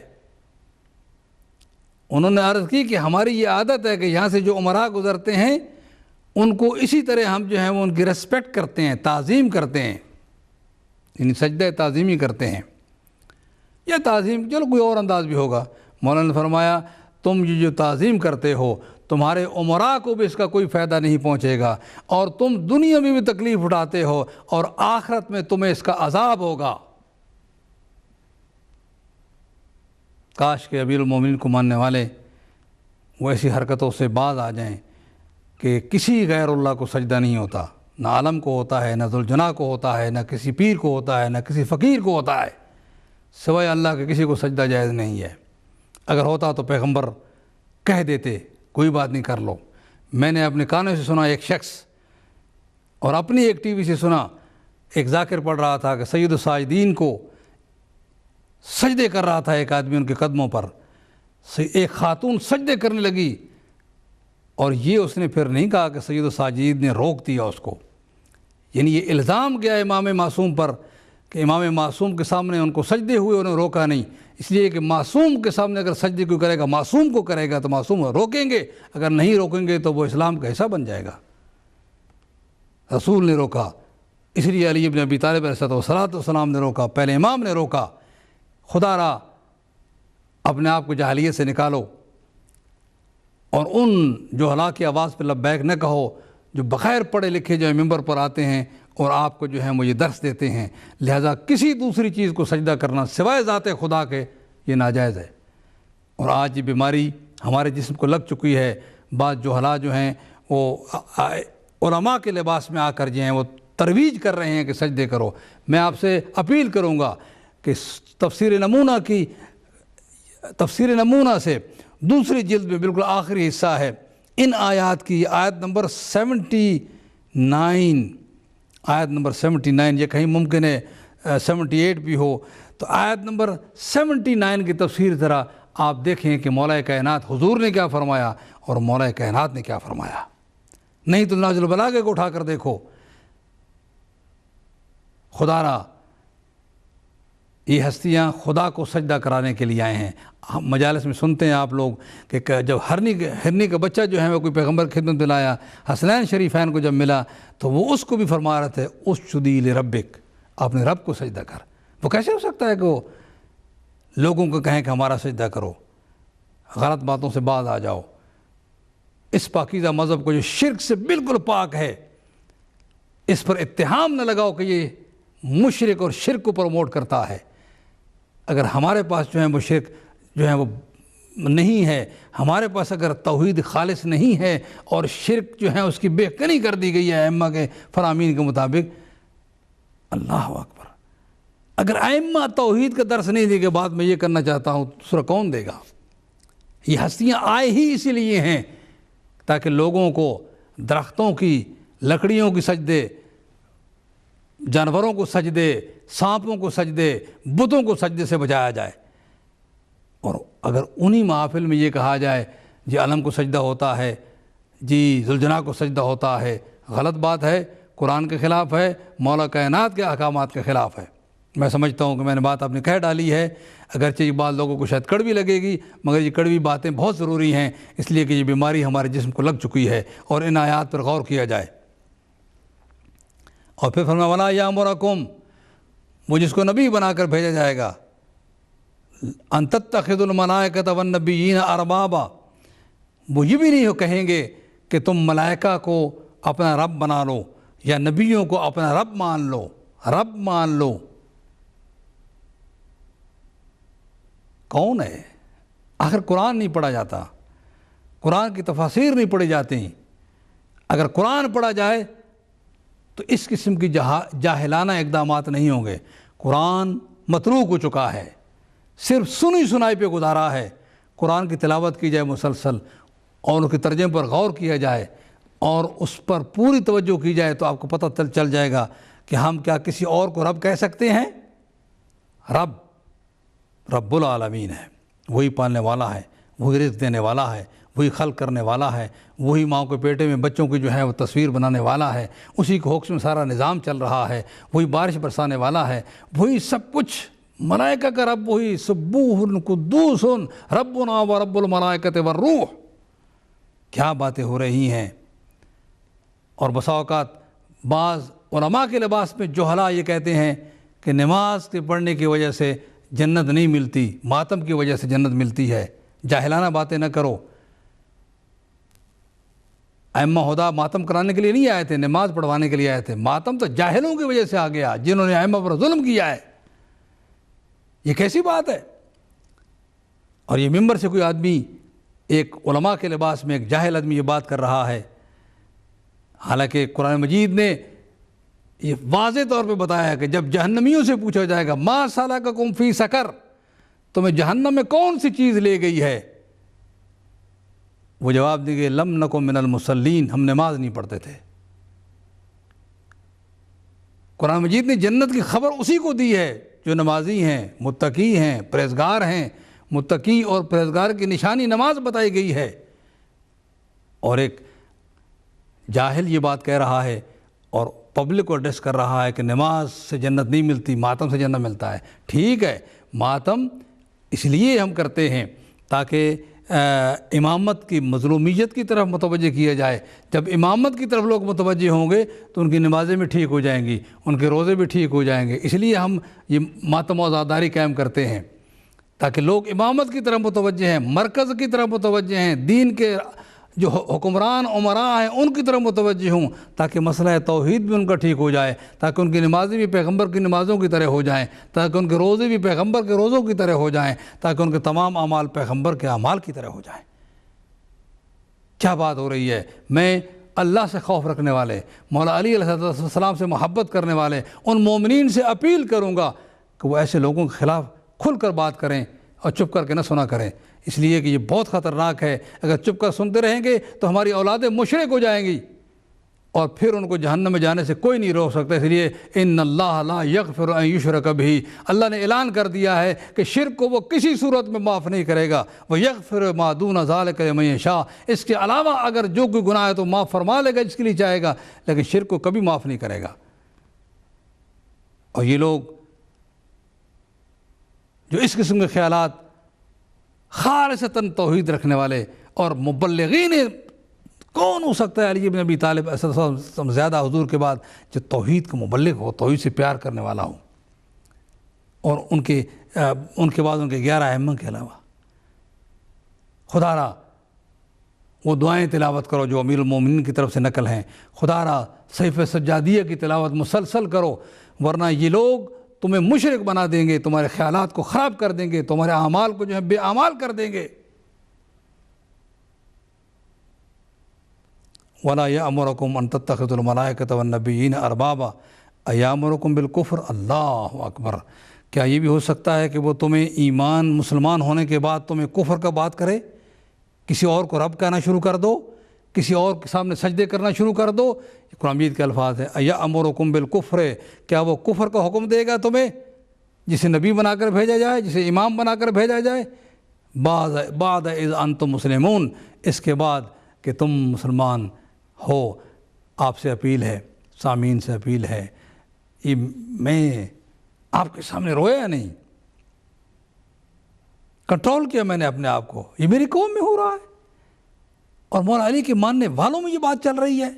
انہوں نے عرض کی کہ ہماری یہ عادت ہے کہ یہاں سے جو امراء گزرتے ہیں ان کو اسی طرح ہم جو ہیں وہ ان کی ریسپیکٹ کرتے ہیں، تعظیم کرتے ہیں، یعنی سجدہ تعظیمی کرتے ہیں، یا تعظیم چلو کوئی اور انداز بھی ہوگا۔ مولانا نے فرمایا تم یہ جو تعظیم کرتے ہو تمہارے امراء کو بھی اس کا کوئی فائدہ نہیں پہنچے گا، اور تم دنیا میں بھی تکلیف اٹھاتے ہو اور آخرت میں تمہیں اس کا عذاب ہوگا۔ کاش کہ امیر المومنین کو ماننے والے وہ ایسی حرکتوں سے باز آ جائیں کہ کسی غیر اللہ کو سجدہ نہیں ہوتا، نہ عالم کو ہوتا ہے، نہ ذوالجناح کو ہوتا ہے، نہ کسی پیر کو ہوتا ہے، نہ کسی فقیر کو ہوتا ہے، سوائے اللہ کے کسی کو سجدہ جائز نہیں ہے۔ اگر ہوتا تو پیغمبر کہہ دیتے کوئی بات نہیں کر لو۔ میں نے اپنے کانوں سے سنا ایک شخص، اور اپنی ایک ٹی وی سے سنا، ایک ذاکر پڑھ رہا تھا کہ سید الساجدین کو سجدے کر رہا تھا ایک آدمی ان کے قدموں پر، ایک خاتون سجدے کرنے لگی، اور یہ اس نے پھر نہیں کہا کہ سید الساجدین نے روک دیا اس کو، یعنی یہ الزام گیا امام معصوم پر کہ امام معصوم کے سامنے ان کو سجدے ہوئے، انہوں نے روکا نہیں، اس لیے کہ معصوم کے سامنے اگر سجدے کوئی کرے گا، معصوم کو کرے گا تو معصوم روکیں گے، اگر نہیں روکیں گے تو وہ اسلام کا حصہ بن جائے گا۔ رسول نے روکا، اس لیے علی بن ابی طالب علیہ السلام نے روکا، پہلے امام نے روکا۔ خدا را اپنے آپ کو جاہلیت سے نکالو، اور ان جو ہلاک کی آواز پہ لبیک نہ کہو، جو بغیر پڑھے لکھے جو ممبر پر آتے ہیں اور آپ کو جو ہے وہ یہ درس دیتے ہیں، لہذا کسی دوسری چیز کو سجدہ کرنا سوائے ذات خدا کے یہ ناجائز ہے۔ اور آج یہ بیماری ہمارے جسم کو لگ چکی ہے۔ بعض جہلا جو ہیں وہ علماء کے لباس میں آ کر جو ہیں وہ ترویج کر رہے ہیں کہ سجدے کرو۔ میں آپ سے اپیل کروں گا کہ تفسیر نمونہ سے دوسری جلد میں بالکل آخری حصہ ہے، ان آیات کی آیت نمبر 79 یہ کہیں ممکن ہے 78 بھی ہو، تو آیت نمبر 79 کی تفسیر ذرا آپ دیکھیں کہ مولا کائنات حضور نے کیا فرمایا اور مولا کائنات نے کیا فرمایا۔ نہیں تو نازل البلاغہ کو اٹھا کر دیکھو۔ خدا را یہ ہستیاں خدا کو سجدہ کرانے کے لیے آئے ہیں۔ ہم مجالس میں سنتے ہیں آپ لوگ کہ جب ہرنی کا بچہ جو ہے وہ کوئی پیغمبر خدمت میں لایا، حسنین شریفین کو جب ملا تو وہ اس کو بھی فرما رہے تھے اسجدی لربک، اپنے رب کو سجدہ کر۔ وہ کیسے ہو سکتا ہے کہ وہ لوگوں کو کہیں کہ ہمارا سجدہ کرو؟ غلط باتوں سے باز آ جاؤ۔ اس پاکیزہ مذہب کو جو شرک سے بالکل پاک ہے، اس پر اتہام نہ لگاؤ کہ یہ مشرک اور شرک کو پروموٹ کرتا ہے۔ اگر ہمارے پاس جو ہے وہ شرک جو ہے وہ نہیں ہے، ہمارے پاس اگر توحید خالص نہیں ہے اور شرک جو ہے اس کی بے کنی کر دی گئی ہے ائمہ کے فرامین کے مطابق، اللہ اکبر، اگر ائمہ توحید کا درس نہیں دے کے بعد میں یہ کرنا چاہتا ہوں دوسرا کون دے گا؟ یہ ہستیاں آئے ہی اسی لیے ہیں تاکہ لوگوں کو درختوں کی، لکڑیوں کی سجدے، جانوروں کو سجدے، سانپوں کو سجدے، بتوں کو سجدے سے بچایا جائے۔ اور اگر انہی محافل میں یہ کہا جائے جی علم کو سجدہ ہوتا ہے، جی ذوالجناح کو سجدہ ہوتا ہے، غلط بات ہے، قرآن کے خلاف ہے، مولا کائنات کے احکامات کے خلاف ہے۔ میں سمجھتا ہوں کہ میں نے بات اپنے کہہ ڈالی ہے، اگرچہ یہ بات لوگوں کو شاید کڑوی لگے گی، مگر یہ کڑوی باتیں بہت ضروری ہیں، اس لیے کہ یہ بیماری ہمارے جسم کو لگ چکی ہے اور ان آیات پر غور کیا جائے۔ اور پھر فرمایا وَلَا يَأْمُرَكُمْ، وہ جس کو نبی بنا کر بھیجا جائے گا، أَن تَتَّخِذُوا الْمَلَائِكَةَ وَالنَّبِيِّينَ أَرْبَابًا، وہ یہ بھی نہیں کہیں گے کہ تم ملائکہ کو اپنا رب بنا لو یا نبیوں کو اپنا رب مان لو۔ رب مان لو کون ہے؟ آخر قرآن نہیں پڑھا جاتا، قرآن کی تفاسیر نہیں پڑھی جاتی۔ اگر قرآن پڑھا جائے تو اس قسم کی جاہلانہ اقدامات نہیں ہوں گے۔ قرآن متروک ہو چکا ہے، صرف سنی سنائی پہ گزارا ہے۔ قرآن کی تلاوت کی جائے مسلسل، اور اس کے ترجمے پر غور کیا جائے اور اس پر پوری توجہ کی جائے تو آپ کو پتہ چل جائے گا کہ ہم کیا کسی اور کو رب کہہ سکتے ہیں؟ رب العالمین ہے، وہی پالنے والا ہے، وہی رزق دینے والا ہے، وہی خلق کرنے والا ہے، وہی ماں کے پیٹے میں بچوں کی جو ہے وہ تصویر بنانے والا ہے، اسی کے حکم میں سارا نظام چل رہا ہے، وہی بارش برسانے والا ہے، وہی سب کچھ، ملائکہ کا رب وہی، سبوح قدوس ربنا و رب الملائکۃ والروح۔ کیا باتیں ہو رہی ہیں۔ اور بسا اوقات بعض علماء کے لباس میں جہلا یہ کہتے ہیں کہ نماز کے پڑھنے کی وجہ سے جنت نہیں ملتی، ماتم کی وجہ سے جنت ملتی ہے۔ جاہلانہ باتیں نہ کرو۔ ائمہ ہدیٰ ماتم کرانے کے لیے نہیں آئے تھے، نماز پڑھوانے کے لیے آئے تھے۔ ماتم تو جاہلوں کی وجہ سے آ گیا، جنہوں نے ائمہ پر ظلم کیا ہے۔ یہ کیسی بات ہے؟ اور یہ ممبر سے کوئی آدمی ایک علماء کے لباس میں ایک جاہل آدمی یہ بات کر رہا ہے، حالانکہ قرآن مجید نے یہ واضح طور پہ بتایا ہے کہ جب جہنمیوں سے پوچھا جائے گا ما سلککم فی سقر، تمہیں جہنم میں کون سی چیز لے گئی ہے، وہ جواب دیں گے لم نکو من المصلین، ہم نماز نہیں پڑھتے تھے۔ قرآن مجید نے جنت کی خبر اسی کو دی ہے جو نمازی ہیں، متقی ہیں، پرہیزگار ہیں۔ متقی اور پرہیزگار کی نشانی نماز بتائی گئی ہے۔ اور ایک جاہل یہ بات کہہ رہا ہے اور پبلک کو ایڈریس کر رہا ہے کہ نماز سے جنت نہیں ملتی، ماتم سے جنت ملتا ہے۔ ٹھیک ہے، ماتم اس لیے ہم کرتے ہیں تاکہ امامت کی مظلومیت کی طرف متوجہ کیا جائے۔ جب امامت کی طرف لوگ متوجہ ہوں گے تو ان کی نمازیں بھی ٹھیک ہو جائیں گی، ان کے روزے بھی ٹھیک ہو جائیں گے۔ اس لیے ہم یہ ماتم و عزاداری قائم کرتے ہیں تاکہ لوگ امامت کی طرف متوجہ ہیں، مرکز کی طرف متوجہ ہیں، دین کے جو حکمران عمراء ہیں ان کی طرف متوجہ ہوں، تاکہ مسئلہ توحید بھی ان کا ٹھیک ہو جائے، تاکہ ان کی نمازیں بھی پیغمبر کی نمازوں کی طرح ہو جائیں، تاکہ ان کے روزے بھی پیغمبر کے روزوں کی طرح ہو جائیں، تاکہ ان کے تمام اعمال پیغمبر کے اعمال کی طرح ہو جائیں۔ کیا بات ہو رہی ہے؟ میں اللہ سے خوف رکھنے والے، مولا علی علیہ السلام سے محبت کرنے والے ان مومنین سے اپیل کروں گا کہ وہ ایسے لوگوں کے خلاف کھل کر بات کریں اور چپ کر کے نہ سنا کریں، اس لیے کہ یہ بہت خطرناک ہے۔ اگر چپ کر سنتے رہیں گے تو ہماری اولادیں مشرک ہو جائیں گی اور پھر ان کو جہنم میں جانے سے کوئی نہیں روک سکتا۔ اس لیے ان اللہ لا یغفر ان یشرک بہ، اللہ نے اعلان کر دیا ہے کہ شرک کو وہ کسی صورت میں معاف نہیں کرے گا۔ وَيَغْفِرُ مَا دُونَ ذَلِكَ لِمَن يَشَاءُ، اس کے علاوہ اگر جو کوئی گناہ ہے تو معاف فرما لے گا جس کے لیے چاہے گا، لیکن شرک کو کبھی معاف نہیں کرے گا۔ اور یہ لوگ جو اس قسم کے خیالات خالصتاً توحید رکھنے والے اور مبلغین، کون ہو سکتا ہے علی بن ابی طالب زیادہ حضور کے بعد جو توحید کا مبلغ ہو، توحید سے پیار کرنے والا ہو، اور ان کے بعد ان کے 11 ائمہ کے علاوہ۔ خدا را وہ دعائیں تلاوت کرو جو امیر المومنین کی طرف سے نقل ہیں، خدا را صحیفہ سجادیہ کی تلاوت مسلسل کرو، ورنہ یہ لوگ تمہیں مشرک بنا دیں گے، تمہارے خیالات کو خراب کر دیں گے، تمہارے اعمال کو جو ہے بے اعمال کر دیں گے۔ وَلَا يَأْمُرُكُمْ أَن تَتَّخِذُوا الْمَلَائِكَةَ وَالنَّبِيِّينَ أَرْبَابًا أَيَأْمُرُكُمْ بِالْكُفْرِ، اللہ اکبر۔ کیا یہ بھی ہو سکتا ہے کہ وہ تمہیں ایمان مسلمان ہونے کے بعد تمہیں کفر کا بات کرے، کسی اور کو رب کہنا شروع کر دو، کسی اور کے سامنے سجدے کرنا شروع کر دو؟ قرآن مجید کے الفاظ ہیں أَيَأْمُرُكُمْ بِالْكُفْرِ، کیا وہ کفر کا حکم دے گا تمہیں، جسے نبی بنا کر بھیجا جائے، جسے امام بنا کر بھیجا جائے؟ بعد اذ انتم مسلمون، اس کے بعد کہ تم مسلمان ہو۔ آپ سے اپیل ہے، سامعین سے اپیل ہے، یہ میں آپ کے سامنے رویا یا نہیں؟ کنٹرول کیا میں نے اپنے آپ کو، یہ میری قوم میں ہو رہا ہے اور مولا علی کے ماننے والوں میں یہ بات چل رہی ہے۔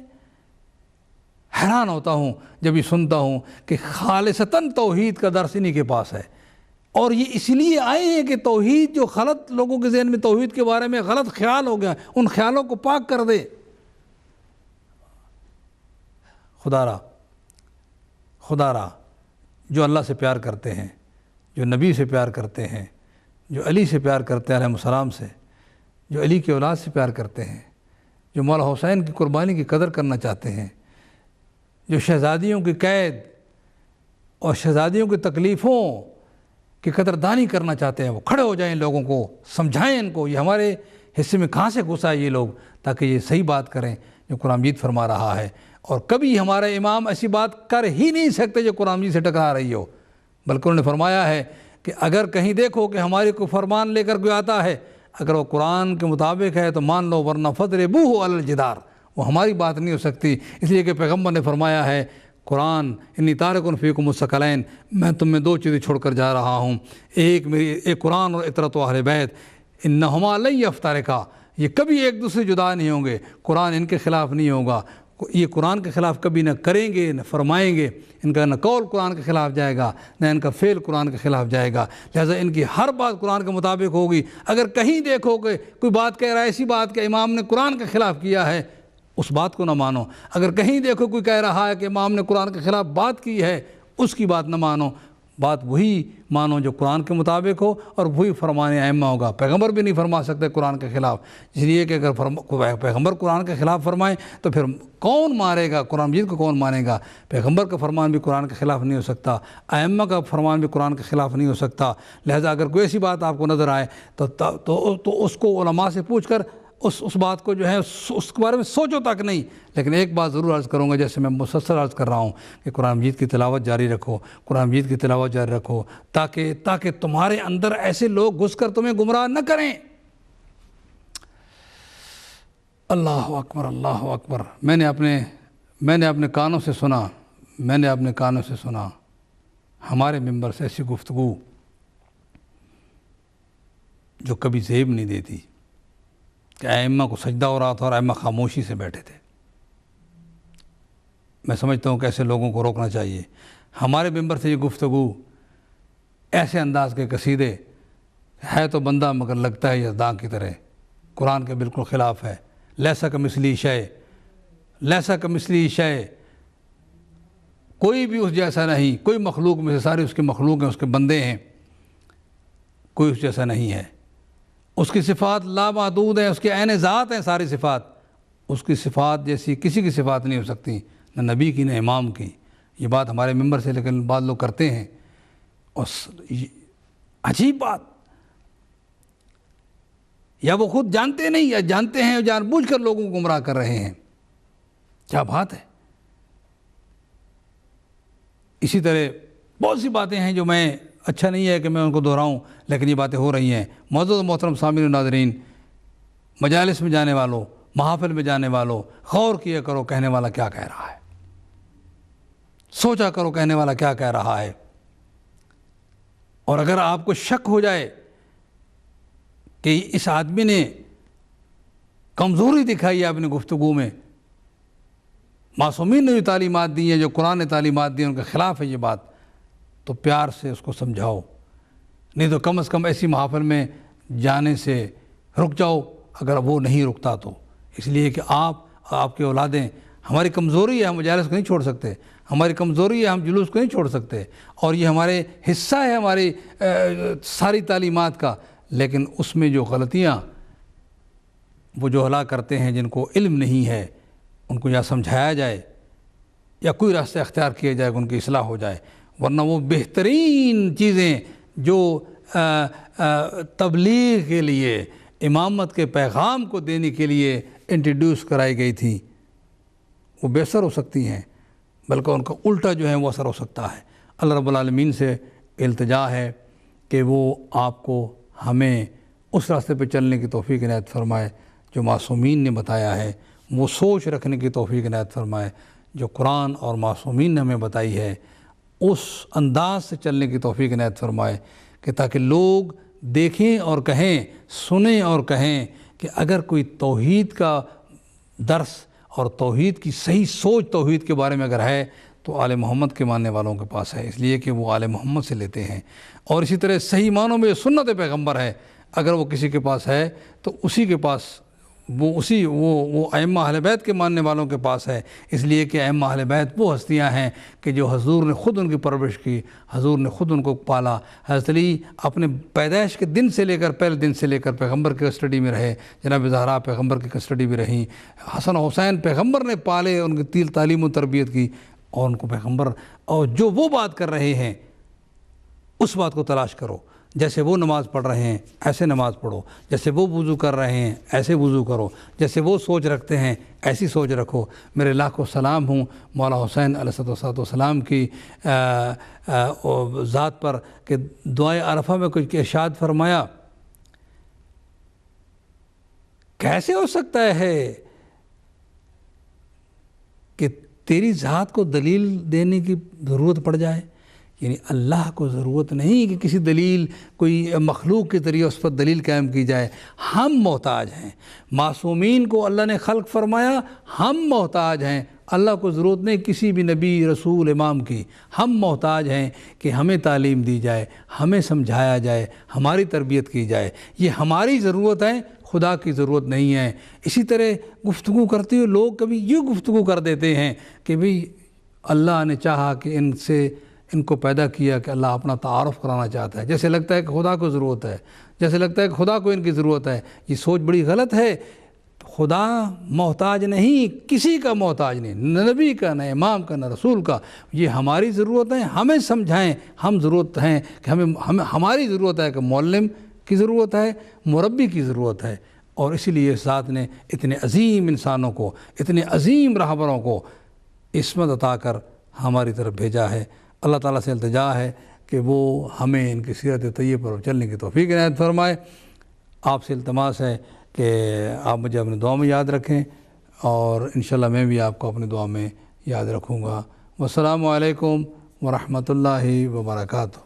حیران ہوتا ہوں جب یہ سنتا ہوں کہ خالصتاً توحید کا درس انہی کے پاس ہے، اور یہ اس لیے آئے ہیں کہ توحید جو غلط لوگوں کے ذہن میں توحید کے بارے میں غلط خیال ہو گیا، ان خیالوں کو پاک کر دے۔ خدا را جو اللہ سے پیار کرتے ہیں، جو نبی سے پیار کرتے ہیں، جو علی سے پیار کرتے ہیں علیہ السلام سے، جو علی کی اولاد سے پیار کرتے ہیں، جو مولا حسین کی قربانی کی قدر کرنا چاہتے ہیں، جو شہزادیوں کی قید اور شہزادیوں کی تکلیفوں کی قدردانی کرنا چاہتے ہیں، وہ کھڑے ہو جائیں، لوگوں کو سمجھائیں، ان کو یہ ہمارے حصے میں کہاں سے گھسا ہے یہ لوگ تاکہ یہ صحیح بات کریں جو قرآن مجید فرما رہا ہے. اور کبھی ہمارے امام ایسی بات کر ہی نہیں سکتے جو قرآن مجید سے ٹکرا رہی ہو، بلکہ انہوں نے فرمایا ہے کہ اگر کہیں دیکھو کہ ہمارے کو فرمان لے کر کوئی آتا ہے، اگر وہ قرآن کے مطابق ہے تو مان لو، ورنہ فضربوہ علی الجدار، وہ ہماری بات نہیں ہو سکتی. اس لیے کہ پیغمبر نے فرمایا ہے قرآن انی تارک فیکم الثقلین، میں تم میں دو چیزیں چھوڑ کر جا رہا ہوں، ایک قرآن اور اطرت و اہل بیت، انہما لن یفترقا، یہ کبھی ایک دوسرے جدا نہیں ہوں گے، قرآن ان کے خلاف نہیں ہوگا، یہ قرآن کے خلاف کبھی نہ کریں گے نہ فرمائیں گے، ان کا نہ قول قرآن کے خلاف جائے گا نہ ان کا فعل قرآن کے خلاف جائے گا، لہذا ان کی ہر بات قرآن کے مطابق ہوگی. اگر کہیں دیکھو کہ کوئی بات کہہ رہا ہے ایسی بات کہ امام نے قرآن کے خلاف کیا ہے، اس بات کو نہ مانو. اگر کہیں دیکھو کوئی کہہ رہا ہے کہ امام نے قرآن کے خلاف بات کی ہے، اس کی بات نہ مانو، بات وہی مانو جو قرآن کے مطابق ہو اور وہی فرمانے ائمہ ہوگا. پیغمبر بھی نہیں فرما سکتے قرآن کے خلاف، اس لیے کہ اگر پیغمبر قرآن کے خلاف فرمائیں تو پھر کون مارے گا؟ قرآن مجید کو کون مانے گا؟ پیغمبر کا فرمان بھی قرآن کے خلاف نہیں ہو سکتا، ائمہ کا فرمان بھی قرآن کے خلاف نہیں ہو سکتا. لہذا اگر کوئی ایسی بات آپ کو نظر آئے تو اس کو علماء سے پوچھ کر اس بات کو جو ہے اس کے بارے میں سوچو تک نہیں. لیکن ایک بات ضرور عرض کروں گا، جیسے میں مسلسل عرض کر رہا ہوں کہ قرآن مجید کی تلاوت جاری رکھو، قرآن مجید کی تلاوت جاری رکھو، تاکہ تمہارے اندر ایسے لوگ گھس کر تمہیں گمراہ نہ کریں. اللہ اکبر، اللہ اکبر. میں نے اپنے کانوں سے سنا ہمارے ممبر سے ایسی گفتگو جو کبھی زیب نہیں دیتی کہ ائمہ کو سجدہ ہو رہا تھا اور ائمہ خاموشی سے بیٹھے تھے. میں سمجھتا ہوں کہ ایسے لوگوں کو روکنا چاہیے. ہمارے ممبر سے یہ گفتگو، ایسے انداز کے قصیدے، ہے تو بندہ مگر لگتا ہے یزداں کی طرح، قرآن کے بالکل خلاف ہے. لیسا کمثلہ شیء، لیسا کمثلہ شیء، کوئی بھی اس جیسا نہیں، کوئی مخلوق میں سے سارے اس کے مخلوق ہیں، اس کے بندے ہیں، کوئی اس جیسا نہیں ہے. اس کی صفات لامحدود ہیں، اس کے عین ذات ہیں ساری صفات، اس کی صفات جیسی کسی کی صفات نہیں ہو سکتی، نہ نبی کی نہ امام کی. یہ بات ہمارے ممبر سے لیکن بعض لوگ کرتے ہیں، اور عجیب بات، یا وہ خود جانتے نہیں یا جانتے ہیں اور جان بوجھ کر لوگوں کو گمراہ کر رہے ہیں. کیا بات ہے. اسی طرح بہت سی باتیں ہیں جو میں اچھا نہیں ہے کہ میں ان کو دہراؤں، لیکن یہ باتیں ہو رہی ہیں. معزز و محترم سامعین و ناظرین، مجالس میں جانے والوں، محافل میں جانے والوں، غور کیا کرو کہنے والا کیا کہہ رہا ہے، سوچا کرو کہنے والا کیا کہہ رہا ہے. اور اگر آپ کو شک ہو جائے کہ اس آدمی نے کمزوری دکھائی ہے اپنی گفتگو میں، معصومین نے جو تعلیمات دی ہیں، جو قرآن نے تعلیمات دی ہیں، ان کے خلاف ہے یہ بات، تو پیار سے اس کو سمجھاؤ، نہیں تو کم از کم ایسی محافل میں جانے سے رک جاؤ اگر وہ نہیں رکتا تو. اس لیے کہ آپ کے اولادیں، ہماری کمزوری ہے، ہم مجالس کو نہیں چھوڑ سکتے، ہماری کمزوری ہے، ہم جلوس کو نہیں چھوڑ سکتے، اور یہ ہمارے حصہ ہے ہماری ساری تعلیمات کا. لیکن اس میں جو غلطیاں وہ جو ہلا کرتے ہیں، جن کو علم نہیں ہے، ان کو یا سمجھایا جائے یا کوئی راستہ اختیار کیا جائے کہ ان کی اصلاح ہو جائے. ورنہ وہ بہترین چیزیں جو تبلیغ کے لیے، امامت کے پیغام کو دینے کے لیے انٹروڈیوس کرائی گئی تھی، وہ بے اثر ہو سکتی ہیں، بلکہ ان کا الٹا جو ہے وہ اثر ہو سکتا ہے. اللہ رب العالمین سے التجا ہے کہ وہ آپ کو، ہمیں اس راستے پہ چلنے کی توفیق عنایت فرمائے جو معصومین نے بتایا ہے، وہ سوچ رکھنے کی توفیق عنایت فرمائے جو قرآن اور معصومین نے ہمیں بتائی ہے، اس انداز سے چلنے کی توفیق عنایت فرمائے کہ تاکہ لوگ دیکھیں اور کہیں، سنیں اور کہیں کہ اگر کوئی توحید کا درس اور توحید کی صحیح سوچ توحید کے بارے میں اگر ہے تو آل محمد کے ماننے والوں کے پاس ہے، اس لیے کہ وہ آل محمد سے لیتے ہیں. اور اسی طرح صحیح معنوں میں سنت پیغمبر ہے، اگر وہ کسی کے پاس ہے تو اسی کے پاس وہ ائمہ اہل بیت کے ماننے والوں کے پاس ہے. اس لیے کہ ائمہ اہل بیت وہ ہستیاں ہیں کہ جو حضور نے خود ان کی پرورش کی، حضور نے خود ان کو پالا. حضرت علی اپنے پیدائش کے دن سے لے کر، پہلے دن سے لے کر پیغمبر کے کسٹڈی میں رہے، جناب زہرا پیغمبر کی کسٹڈی میں رہیں، حسن و حسین پیغمبر نے پالے، ان کی تعلیم و تربیت کی، اور ان کو پیغمبر، اور جو وہ بات کر رہے ہیں اس بات کو تلاش کرو جیسے وہ نماز پڑھ رہے ہیں ایسے نماز پڑھو، جیسے وہ وضو کر رہے ہیں ایسے وضو کرو، جیسے وہ سوچ رکھتے ہیں ایسی سوچ رکھو۔ میرے لاکھوں سلام ہوں مولا حسین علیہ السلام کی ذات پر کہ دعائے عرفہ میں کچھ ارشاد فرمایا، کیسے ہو سکتا ہے کہ تیری ذات کو دلیل دینے کی ضرورت پڑ جائے؟ یعنی اللہ کو ضرورت نہیں کہ کسی دلیل، کوئی مخلوق کے ذریعے اس پر دلیل قائم کی جائے۔ ہم محتاج ہیں، معصومین کو اللہ نے خلق فرمایا، ہم محتاج ہیں، اللہ کو ضرورت نہیں کسی بھی نبی رسول امام کی۔ ہم محتاج ہیں کہ ہمیں تعلیم دی جائے، ہمیں سمجھایا جائے، ہماری تربیت کی جائے، یہ ہماری ضرورت ہے، خدا کی ضرورت نہیں ہے۔ اسی طرح گفتگو کرتے ہوئے لوگ کبھی یہ گفتگو کر دیتے ہیں کہ بھئی اللہ نے چاہا کہ ان کو پیدا کیا کہ اللہ اپنا تعارف کرانا چاہتا ہے، جیسے لگتا ہے کہ خدا کو ضرورت ہے، جیسے لگتا ہے کہ خدا کو ان کی ضرورت ہے۔ یہ سوچ بڑی غلط ہے۔ خدا محتاج نہیں، کسی کا محتاج نہیں، نہ نبی کا، نہ امام کا، نہ رسول کا۔ یہ ہماری ضرورت ہے، ہمیں سمجھائیں۔ ہم ضرورت ہیں کہ ہماری ضرورت ہے کہ معلم کی ضرورت ہے، مربی کی ضرورت ہے۔ اور اسی لیے اس ذات نے اتنے عظیم انسانوں کو، اتنے عظیم رہبروں کو عصمت عطا کر ہماری طرف بھیجا ہے۔ اللہ تعالیٰ سے التجا ہے کہ وہ ہمیں ان کی سیرت طیبہ پر چلنے کی توفیق عنایت فرمائے۔ آپ سے التماس ہے کہ آپ مجھے اپنی دعا میں یاد رکھیں، اور انشاءاللہ میں بھی آپ کو اپنی دعا میں یاد رکھوں گا۔ والسلام علیکم ورحمۃ اللہ وبرکاتہ۔